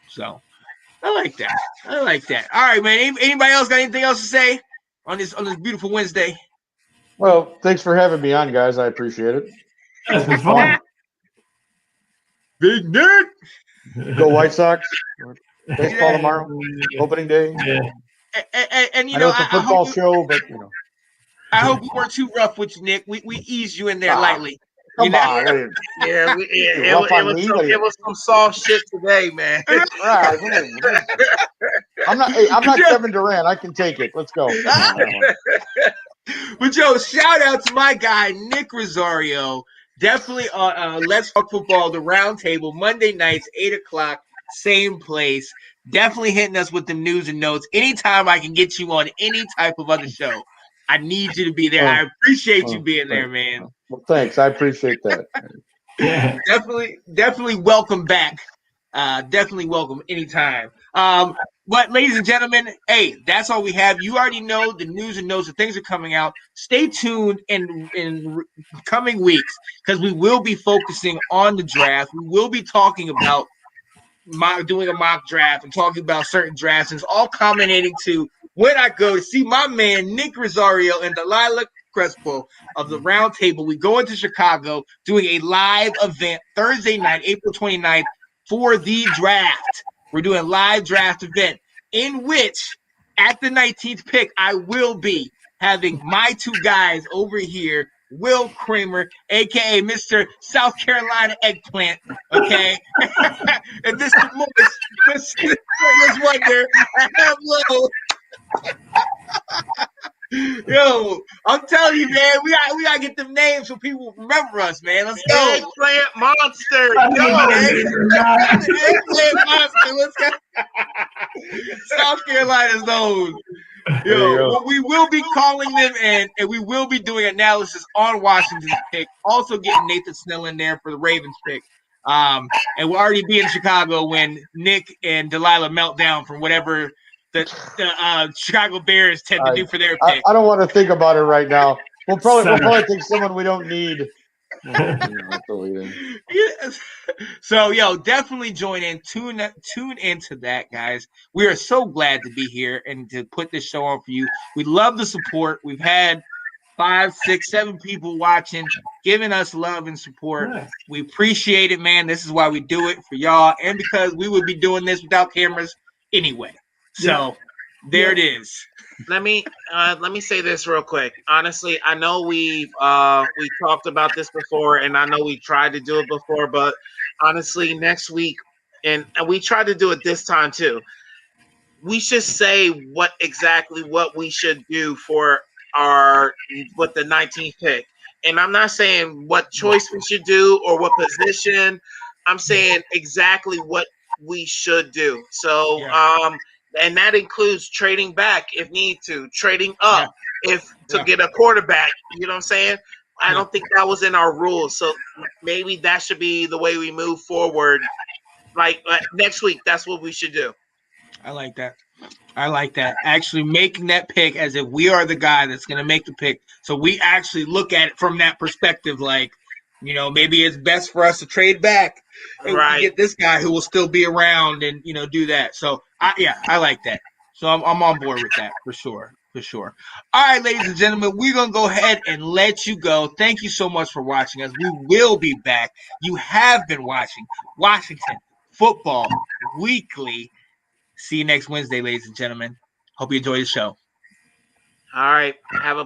So I like that. All right, man. Anybody else got anything else to say on this beautiful Wednesday? Well, thanks for having me on, guys. I appreciate it. It's been fun. Big nerd. Go White Sox. Baseball tomorrow. Opening day. Yeah. And I know it's a football show, but I hope we weren't too rough with you, Nick. We eased you in there lightly. Come on. Yeah, it was some soft shit today, man. I'm not Kevin Durant. I can take it. Let's go. But Joe, shout out to my guy Nick Rosario. Definitely Let's Talk Football, the round table, Monday nights, 8:00, same place. Definitely hitting us with the news and notes. Anytime I can get you on any type of other show, I need you to be there. I appreciate you being there, man. Well, thanks. I appreciate that. Yeah. Definitely welcome back. Definitely welcome anytime. But ladies and gentlemen, hey, that's all we have. You already know the news and notes. The things are coming out. Stay tuned in coming weeks because we will be focusing on the draft. We will be talking about doing a mock draft and talking about certain drafts, and it's all culminating to when I go to see my man Nick Rosario and Delilah Crespo of the Round Table. We go into Chicago doing a live event Thursday night, April 29th, for the draft. We're doing a live draft event in which at the 19th pick, I will be having my 2 guys over here, Will Kramer, a.k.a. Mr. South Carolina Eggplant, okay? And Mr. Morris, Mr. Wonder, I have low. Yo, I'm telling you, man, we gotta get them names so people remember us, man. Let's go. Eggplant monster. Eggplant monster. Let's go. South Carolina's those. Yo, we will be calling them and we will be doing analysis on Washington's pick. Also getting Nathan Snell in there for the Ravens pick. And we'll already be in Chicago when Nick and Delilah melt down from whatever the Chicago Bears tend to do for their pick. I don't want to think about it right now. We'll probably take someone we don't need That's all it is. Yes. So, yo, definitely join in. Tune into that, guys. We are so glad to be here and to put this show on for you. We love the support. We've had 5, 6, 7 people watching, giving us love and support. Nice. We appreciate it, man. This is why we do it for y'all, and because we would be doing this without cameras anyway. So there it is. Let me say this real quick. Honestly, I know we talked about this before, and I know we tried to do it before, but honestly, next week, and we tried to do it this time too. We should say what we should do for the 19th pick. And I'm not saying what choice we should do or what position. I'm saying exactly what we should do. So and that includes trading back if need to, trading up to get a quarterback. You know what I'm saying? I don't think that was in our rules. So maybe that should be the way we move forward. Like next week, that's what we should do. I like that. Actually making that pick as if we are the guy that's going to make the pick. So we actually look at it from that perspective. Like, you know, maybe it's best for us to trade back and we can get this guy who will still be around and, you know, do that. So, I like that. So I'm on board with that for sure. All right, ladies and gentlemen, we're going to go ahead and let you go. Thank you so much for watching us. We will be back. You have been watching Washington Football Weekly. See you next Wednesday, ladies and gentlemen. Hope you enjoy the show. All right. Have a